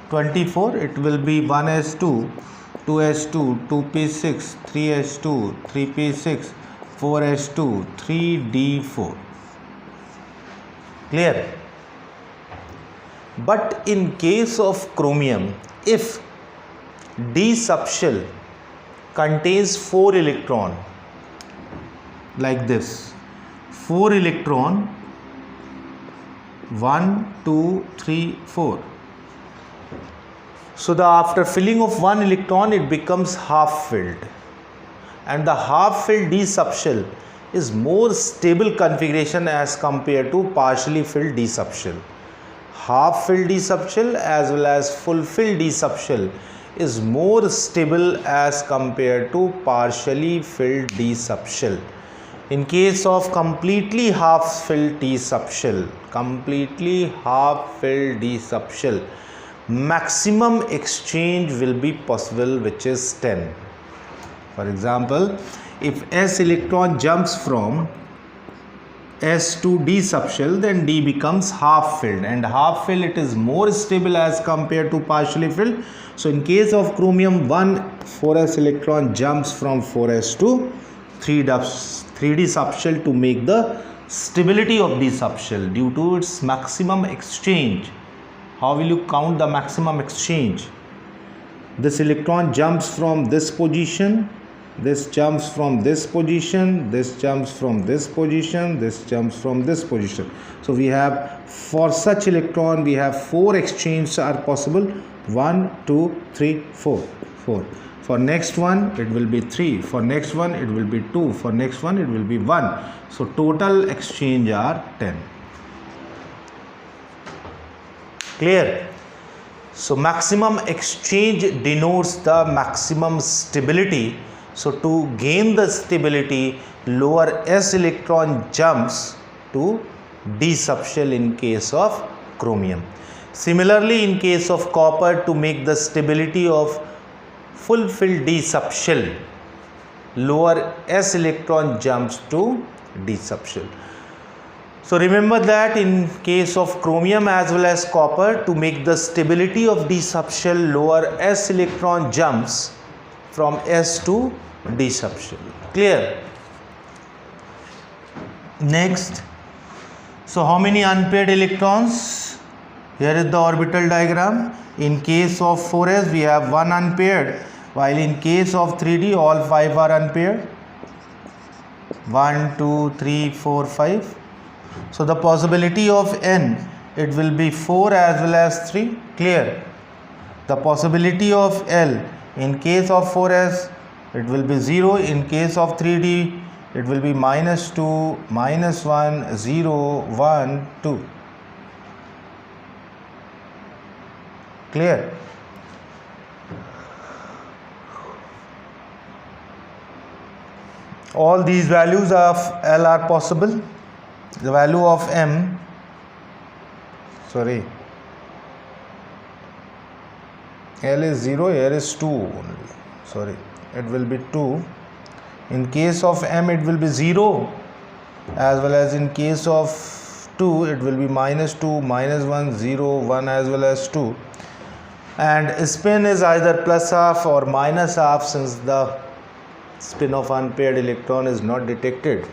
24. It will be 1s2, 2s2, 2p6, 3s2, 3p6, 4s2, 3d4. Clear? But in case of chromium, if d subshell contains 4 electron, like this, 4 electron, 1, 2, 3, 4. So after filling of 1 electron, it becomes half filled, and the half filled d subshell is more stable configuration as compared to partially filled d subshell. Half filled d subshell as well as full filled d subshell is more stable as compared to partially filled d subshell. In case of completely half filled d subshell, maximum exchange will be possible, which is 10. For example, if s electron jumps from s to d subshell, then d becomes half filled, and half filled it is more stable as compared to partially filled. So in case of chromium, 4s electron jumps from 4s to 3d subshell to make the stability of d subshell due to its maximum exchange. How will you count the maximum exchange? This electron jumps from this position, this jumps from this position, this jumps from this position, this jumps from this position. So we have, for such electron, we have 4 exchanges are possible. 1, 2, 3, 4. For next one it will be 3, for next one it will be 2, for next one it will be 1. So total exchange are 10. Clear? So maximum exchange denotes the maximum stability. So to gain the stability, lower s electron jumps to d subshell in case of chromium. Similarly, in case of copper, to make the stability of full filled d subshell, lower s electron jumps to d subshell. So remember that in case of chromium as well as copper, to make the stability of d subshell, lower s electron jumps from s to d subshell. Clear? Next, so how many unpaired electrons? Here is the orbital diagram. In case of 4s, we have 1 unpaired, while in case of 3d, all 5 are unpaired. 1, 2, 3, 4, 5. So the possibility of n, it will be 4 as well as 3. Clear? The possibility of L, in case of 4s, it will be 0. In case of 3d, it will be -2, -1, 0, 1, 2. Clear? All these values of L are possible. The value of M, L is 0, here is 2 only, it will be 2. In case of m it will be 0, as well as in case of 2 it will be -2, -1, 0, 1 as well as 2, and spin is either plus half or minus half, since the spin of unpaired electron is not detected.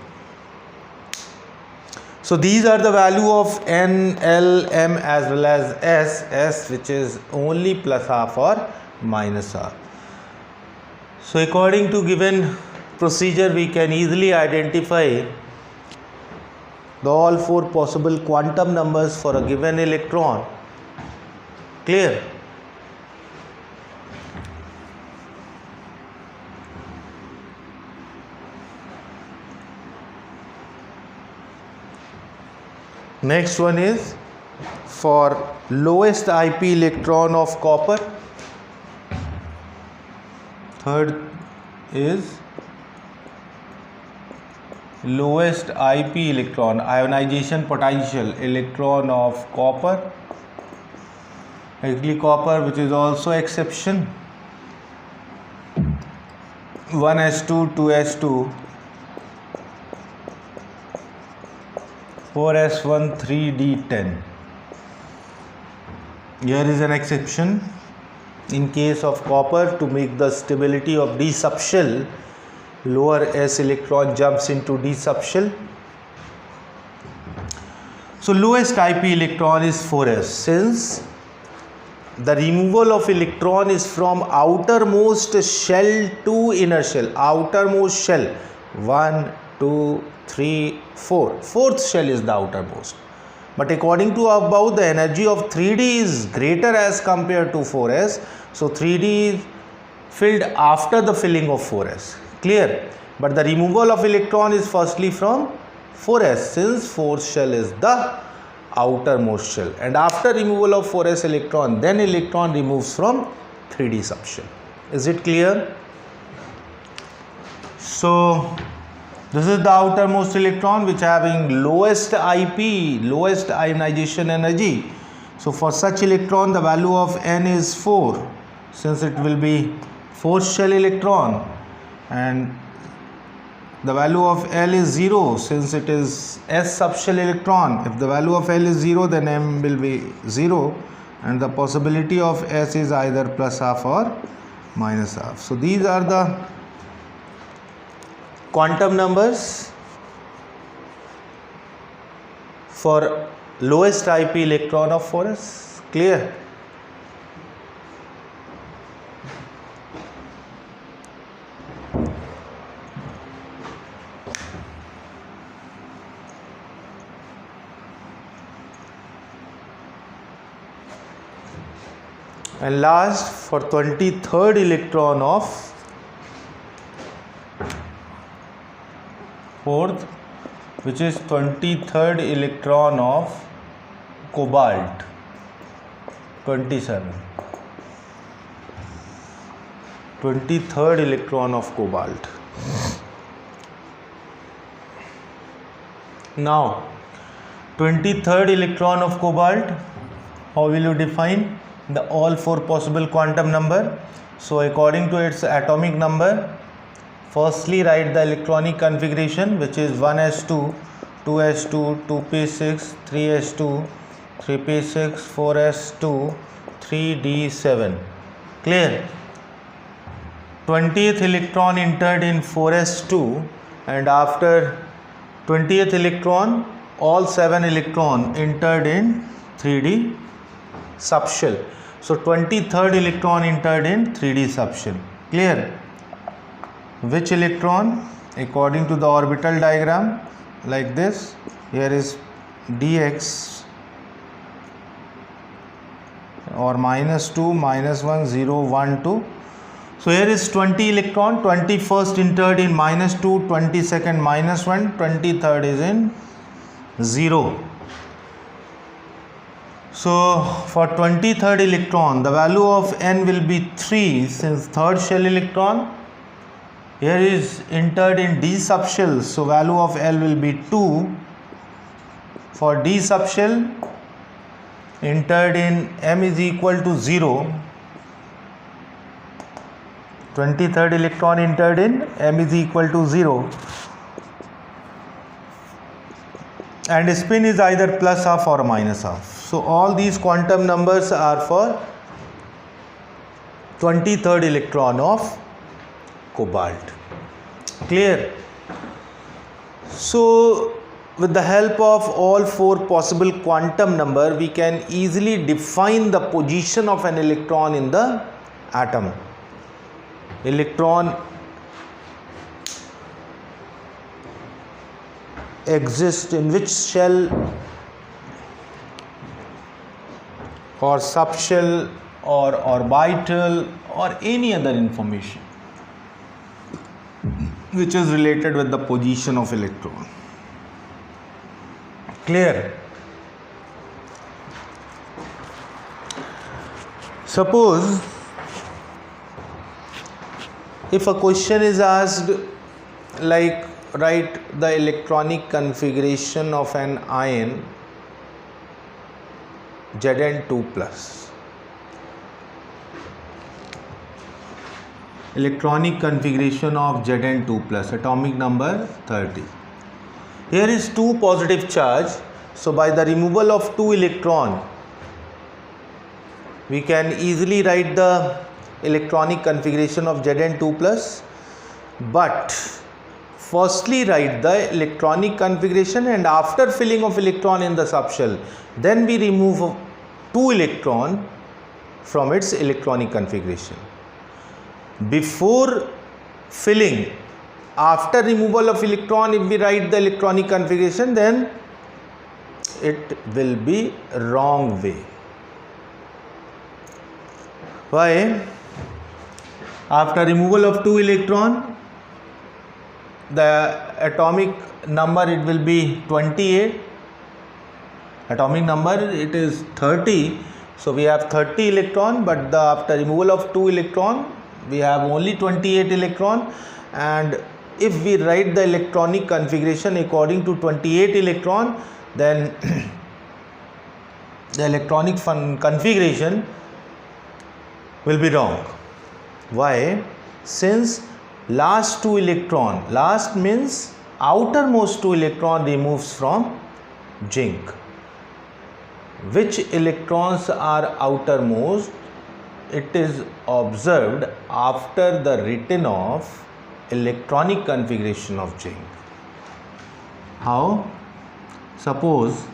So these are the value of n, l, m as well as s, which is only plus half or minus half. So according to given procedure, we can easily identify the all 4 possible quantum numbers for a given electron. Clear? Next one is for lowest IP electron of copper. Third is lowest IP electron, ionization potential electron of copper. Actually copper, which is also exception, 1s2, 2s2, 4s1, 3d10. Here is an exception. In case of copper, to make the stability of d subshell, lower s electron jumps into d subshell. So lowest IP electron is 4s. Since the removal of electron is from outermost shell to inner shell, outermost shell 1, 2, 3, 4, fourth shell is the outermost, but according to above, the energy of 3d is greater as compared to 4s, so 3d is filled after the filling of 4s. Clear? But the removal of electron is firstly from 4s, since fourth shell is the outermost shell, and after removal of 4s electron, then electron removes from 3d subshell. Is it clear? So this is the outermost electron which having lowest IP, lowest ionization energy. So for such electron, the value of n is 4, since it will be fourth shell electron, and the value of L is 0, since it is s subshell electron. If the value of L is 0, then m will be 0, and the possibility of s is either plus half or minus half. So these are the quantum numbers for lowest IP electron of 4s. Clear? And last, for 23rd electron of fourth, which is 23rd electron of cobalt, 27, 23rd electron of cobalt. Now 23rd electron of cobalt, how will you define the all 4 possible quantum number? So according to its atomic number, firstly write the electronic configuration, which is 1s2, 2s2, 2p6, 3s2, 3p6, 4s2, 3d7. Clear? 20th electron entered in 4s2, and after 20th electron, all 7 electron entered in 3d subshell. So 23rd electron entered in 3d subshell. Clear? Which electron? According to the orbital diagram, like this. Here is dx, or -2, -1, 0, 1, 2. So here is 20 electron, 21st entered in -2, 22nd -1, 23rd is in 0. So for 23rd electron, the value of n will be 3, since third shell electron here is entered in d subshell, so value of L will be 2. For d subshell entered in m is equal to 0, 23rd electron entered in, m is equal to 0, and spin is either plus half or minus half. So all these quantum numbers are for 23rd electron of cobalt. Clear? So with the help of all four possible quantum number, we can easily define the position of an electron in the atom. Electron exists in which shell or subshell or orbital or any other information which is related with the position of electron. Clear? Suppose if a question is asked like write the electronic configuration of an ion Zn2 plus. Electronic configuration of Zn2 plus, atomic number 30. Here is 2 positive charge, so by the removal of 2 electron we can easily write the electronic configuration of Zn2 plus, but firstly write the electronic configuration, and after filling of electron in the subshell, then we remove 2 electron from its electronic configuration. Before filling, after removal of electron, if we write the electronic configuration, then it will be wrong way. Why? After removal of 2 electron, the atomic number it will be 28. Atomic number it is 30. So we have 30 electron, but after removal of 2 electron, we have only 28 electron, and if we write the electronic configuration according to 28 electron, then the electronic configuration will be wrong. Why? Since last 2 electron, last means outermost 2 electron removes from zinc. Which electrons are outermost? It is observed after the written of electronic configuration of zinc. How? Suppose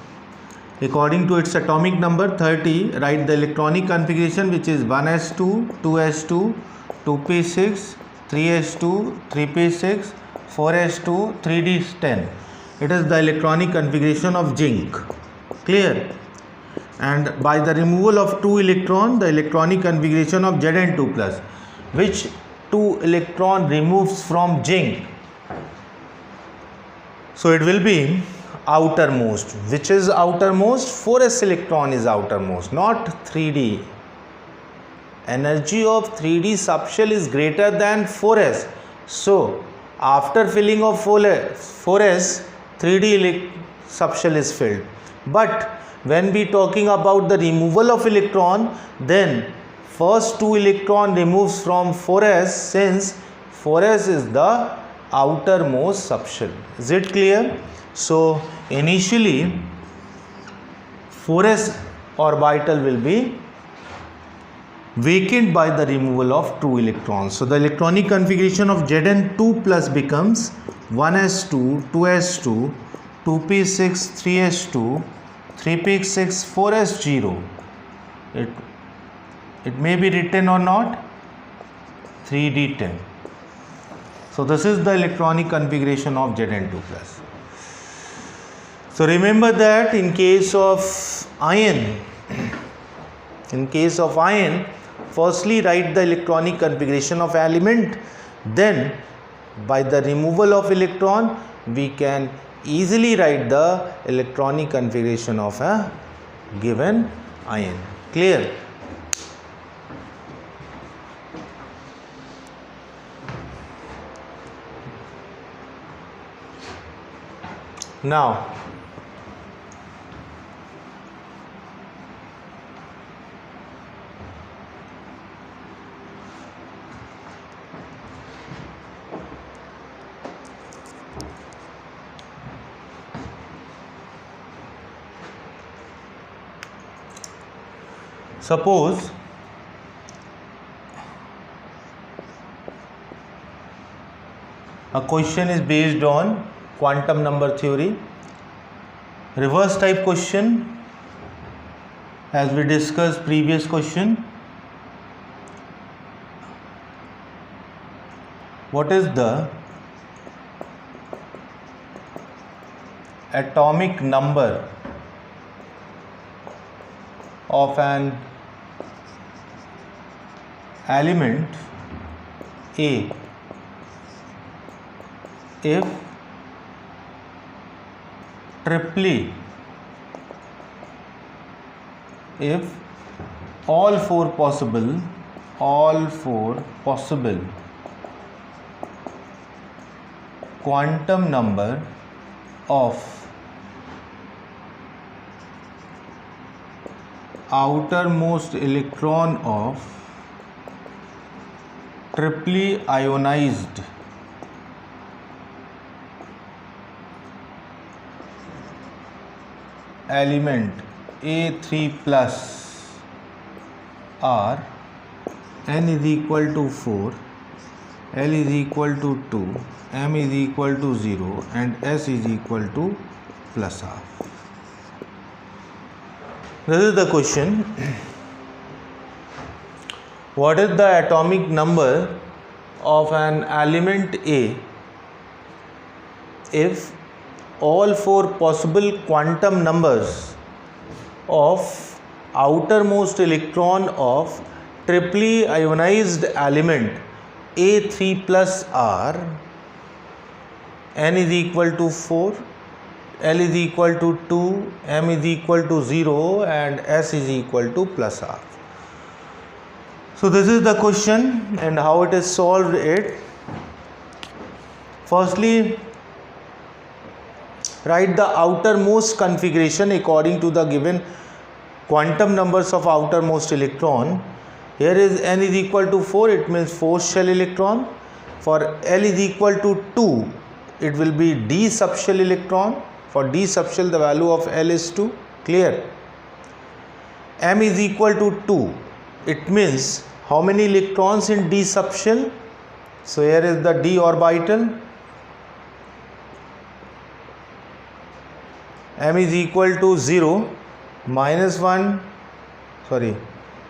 according to its atomic number 30, write the electronic configuration, which is 1s2, 2s2, 2p6, 3s2, 3p6, 4s2, 3d10. It is the electronic configuration of zinc. Clear? And by the removal of 2 electron, the electronic configuration of Zn2 plus, which 2 electron removes from zinc, so it will be outermost. Which is outermost? 4s electron is outermost, not 3d. Energy of 3d subshell is greater than 4s. So after filling of 4s, 3d subshell is filled. But when we talking about the removal of electron, then first 2 electron removes from 4s, since 4s is the outermost subshell. Is it clear? So initially 4s orbital will be vacant by the removal of 2 electrons. So the electronic configuration of Zn2 plus becomes 1s2, 2s2, 2p6, 3s2, 3p6, 4s0. It may be written or not, 3d10. So this is the electronic configuration of Zn2 plus. So remember that in case of iron, firstly write the electronic configuration of element, then by the removal of electron we can easily write the electronic configuration of a given ion. Clear? Now Suppose a question is based on quantum number theory, reverse type question, as we discussed previous question. What is the atomic number of an element A if triply, if all four possible quantum number of outermost electron of triply ionized element A3 plus R, n is equal to 4, L is equal to 2, M is equal to 0 and S is equal to plus R. This is the question. What is the atomic number of an element A if all four possible quantum numbers of outermost electron of triply ionized element A3 plus R, n is equal to 4, L is equal to 2, M is equal to 0 and S is equal to plus R. So this is the question and how it is solved it. Firstly, write the outermost configuration according to the given quantum numbers of outermost electron. Here is n is equal to 4, it means 4 shell electron. For L is equal to 2, it will be d subshell electron. For d subshell the value of L is 2. Clear? M is equal to 2. It means how many electrons in d subshell? So here is the d orbital. M is equal to 0, minus 1,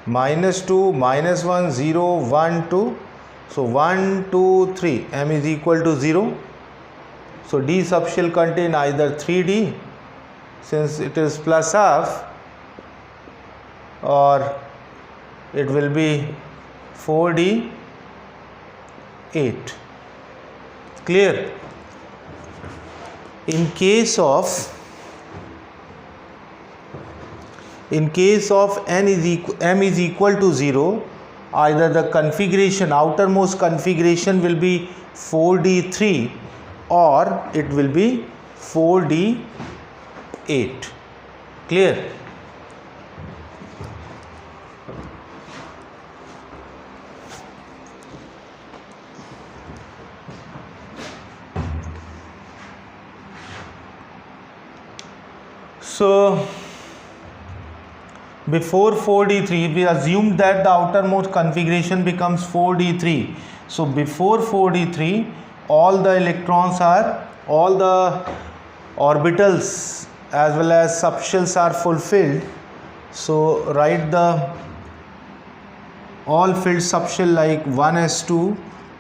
minus 2, minus 1, 0, 1, 2. So 1, 2, 3. M is equal to 0. So d subshell contain either 3d, since it is plus half, or it will be 4d 8. Clear? In case of m is equal to 0, either the configuration, outermost configuration will be 4d3 or it will be 4d8. Clear? So before 4d3 we assumed that the outermost configuration becomes 4d3. So before 4d3 all the electrons are, all the orbitals as well as subshells are fulfilled. So write the all filled subshell like 1s2,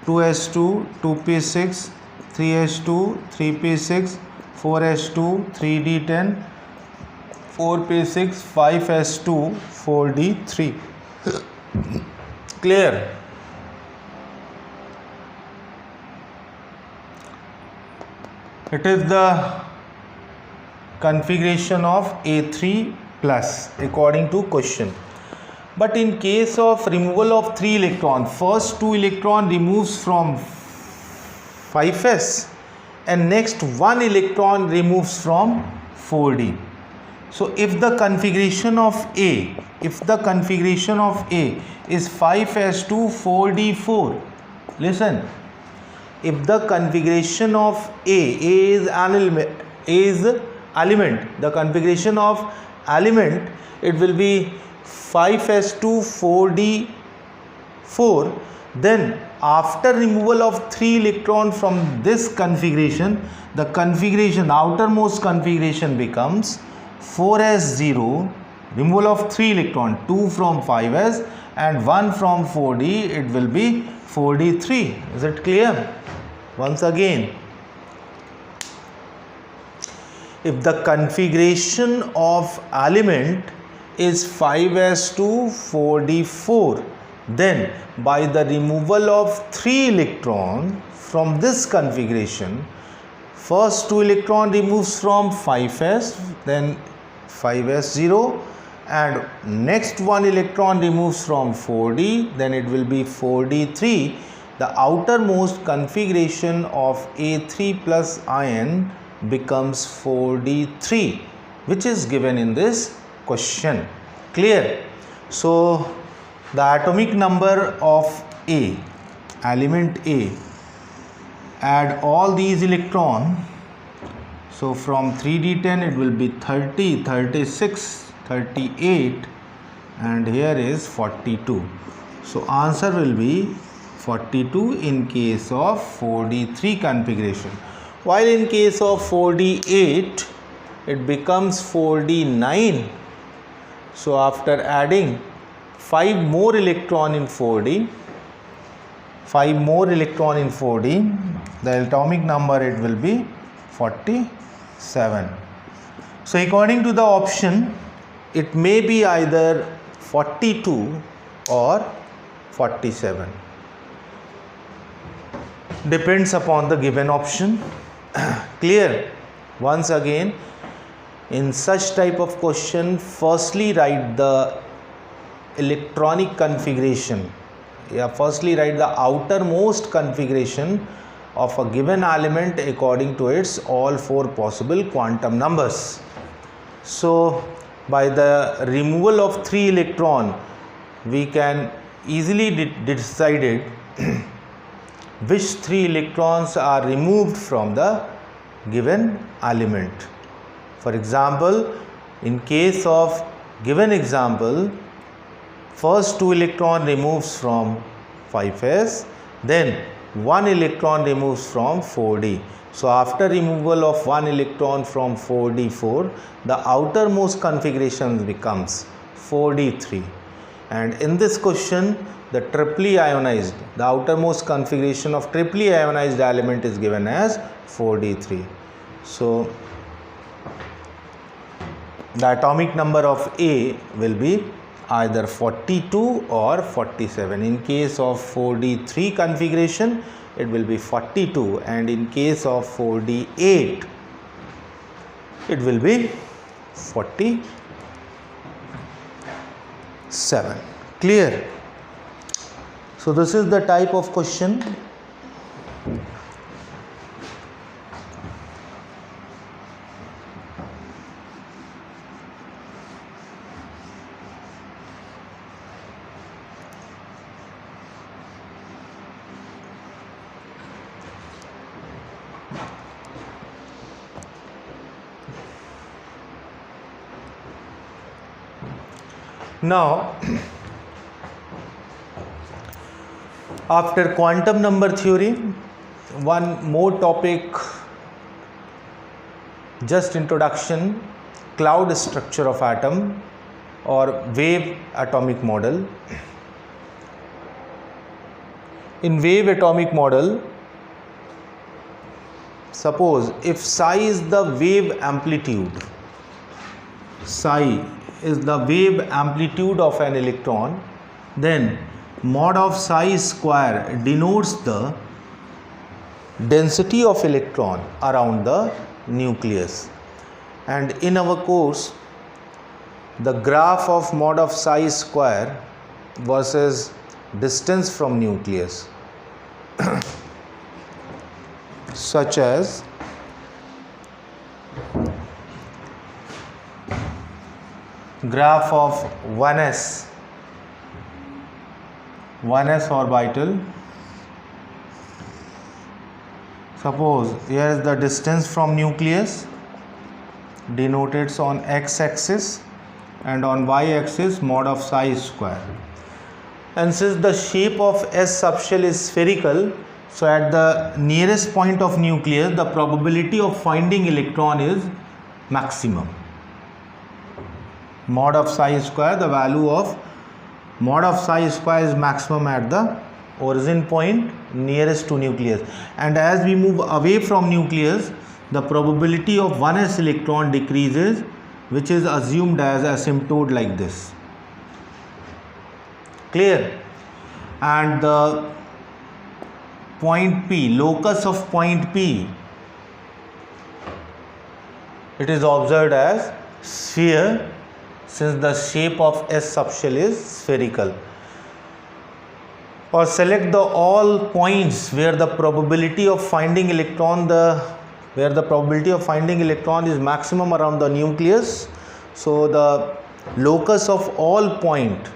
2s2, 2p6, 3s2, 3p6, 4s2, 3d10, 4p6, 5s2, 4d3. Clear? It is the configuration of A3 plus according to question. But in case of removal of 3 electron, first 2 electron removes from 5s and next 1 electron removes from 4d. So if the configuration of A is 5s2 4d4, listen, if the configuration of A is element, the configuration of element, it will be 5s2 4d4, then after removal of 3 electron from this configuration, the configuration, outermost configuration becomes 4s0, removal of 3 electron, 2 from 5s and 1 from 4d, it will be 4d3. Is it clear? Once again, if the configuration of element is 5s2 4d4, then by the removal of 3 electron from this configuration, first 2 electron removes from 5s, then 5s0, and next 1 electron removes from 4d, then it will be 4d3. The outermost configuration of A3 plus ion becomes 4d3, which is given in this question. Clear? So the atomic number of A, element A, add all these electrons. So from 3d10 it will be 30, 36, 38, and here is 42. So answer will be 42 in case of 4d3 configuration. While in case of 4d8 it becomes 4d9. So after adding 5 more electron in 4d, the atomic number it will be 47. So according to the option, it may be either 42 or 47. Depends upon the given option. Clear? Once again, in such type of question, firstly write the electronic configuration. Firstly write the outermost configuration of a given element according to its all 4 possible quantum numbers. So by the removal of 3 electron, we can easily decide which 3 electrons are removed from the given element. For example, in case of given example, first 2 electron removes from 5s, then 1 electron removes from 4d. So after removal of 1 electron from 4d4, the outermost configuration becomes 4d3. And in this question, the triply ionized, the outermost configuration of triply ionized element is given as 4d3. So the atomic number of A will be either 42 or 47. In case of 4d3 configuration, it will be 42, and in case of 4d8, it will be 47. Clear? So this is the type of question. Now, after quantum number theory, one more topic, just introduction, cloud structure of atom or wave atomic model. In wave atomic model, suppose if psi is the wave amplitude, psi is the wave amplitude of an electron, then mod of psi square denotes the density of electron around the nucleus. And in our course, the graph of mod of psi square versus distance from nucleus, such as graph of 1s orbital. Suppose here is the distance from nucleus denoted on x-axis, and on y-axis mod of psi square. And since the shape of S subshell is spherical, so at the nearest point of nucleus the probability of finding electron is maximum. Mod of psi square, the value of mod of psi square is maximum at the origin point nearest to nucleus, and as we move away from nucleus the probability of 1s electron decreases, which is assumed as asymptote like this. Clear? And the point P, locus of point P, it is observed as sphere, since the shape of S subshell is spherical. Or select the all points where the probability of finding electron is maximum around the nucleus. So the locus of all point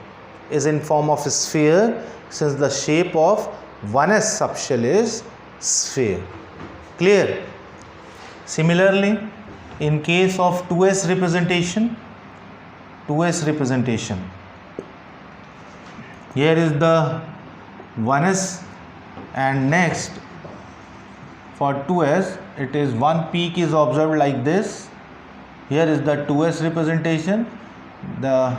is in form of a sphere, since the shape of 1s subshell is sphere. Clear? Similarly, in case of 2s representation, here is the 1s, and next for 2s it is one peak is observed like this. Here is the 2s representation. The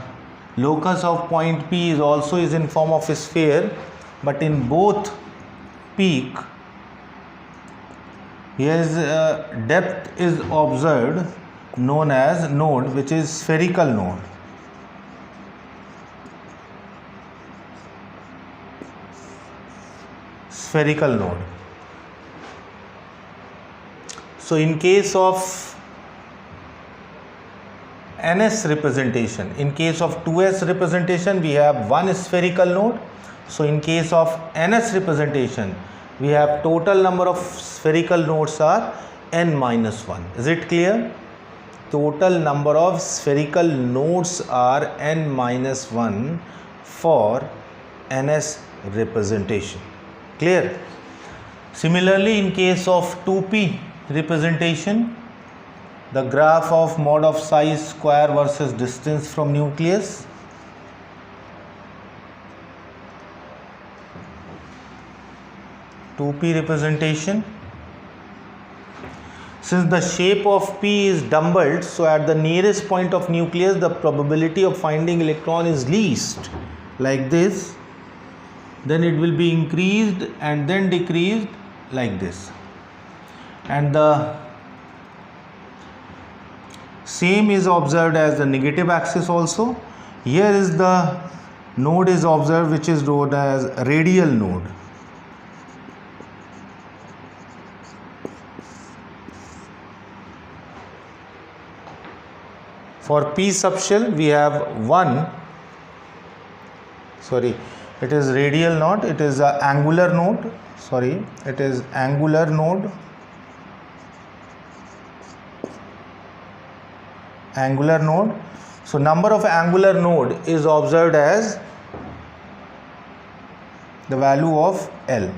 locus of point P is also in form of a sphere, but in both peak here is depth is observed known as node, which is spherical node. So in case of NS representation, in case of 2s representation we have one spherical node. So in case of NS representation we have total number of spherical nodes are n-1. Is it clear? Total number of spherical nodes are n-1 for NS representation. Clear? Similarly, in case of 2p representation, the graph of mod of psi square versus distance from nucleus. Representation. Since the shape of P is dumbbelled, so at the nearest point of nucleus the probability of finding electron is least, like this. Then it will be increased and then decreased like this. And the same is observed as the negative axis also. Here is the node is observed, which is known as radial node. For P subshell we have it is radial node, it is a angular node, angular node. So number of angular node is observed as the value of L.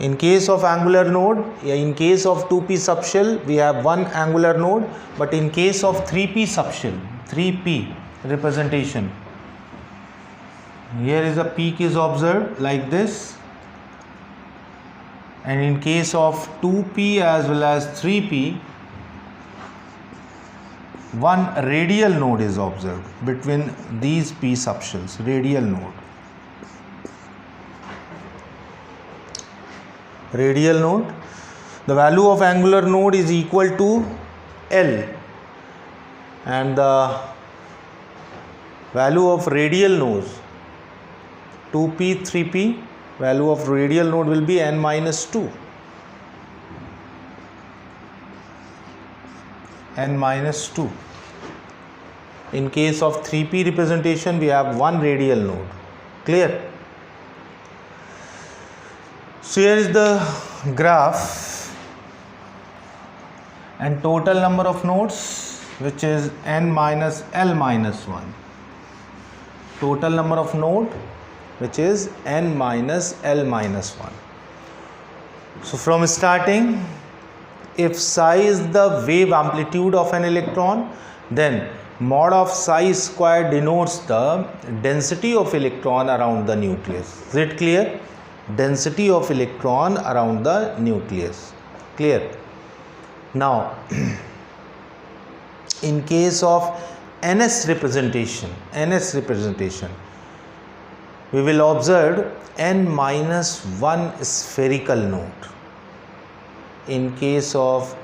In case of angular node, in case of 2p subshell we have one angular node, but in case of 3p subshell, 3p representation, here is a peak is observed like this, and in case of 2p as well as 3p, one radial node is observed between these p subshells, radial node. The value of angular node is equal to L, and the value of radial nodes 2p 3p, value of radial node will be n-2. In case of 3p representation we have one radial node. Clear? So here is the graph and total number of nodes, which is n-l-1. Total number of node, which is n-l-1. So from starting if psi is the wave amplitude of an electron, then mod of psi square denotes the density of electron around the nucleus. Is it clear? Density of electron around the nucleus. Clear? Now in case of NS representation, we will observe n-1 spherical node. In case of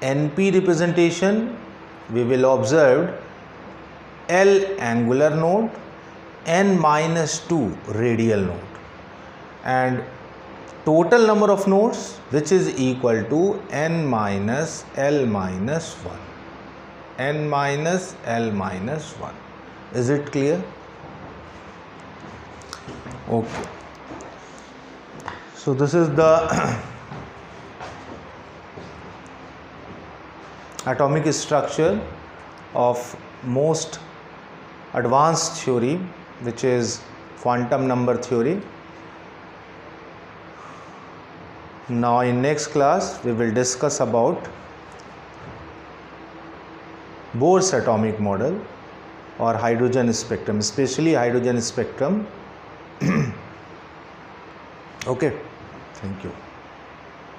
NP representation, we will observe L angular node, n-2 radial node, and total number of nodes which is equal to n minus L minus 1. n minus L minus 1. Is it clear? Okay. So this is the atomic structure of most advanced theory, which is quantum number theory. Now in next class we will discuss about Bohr's atomic model or hydrogen spectrum, especially hydrogen spectrum. Okay, thank you.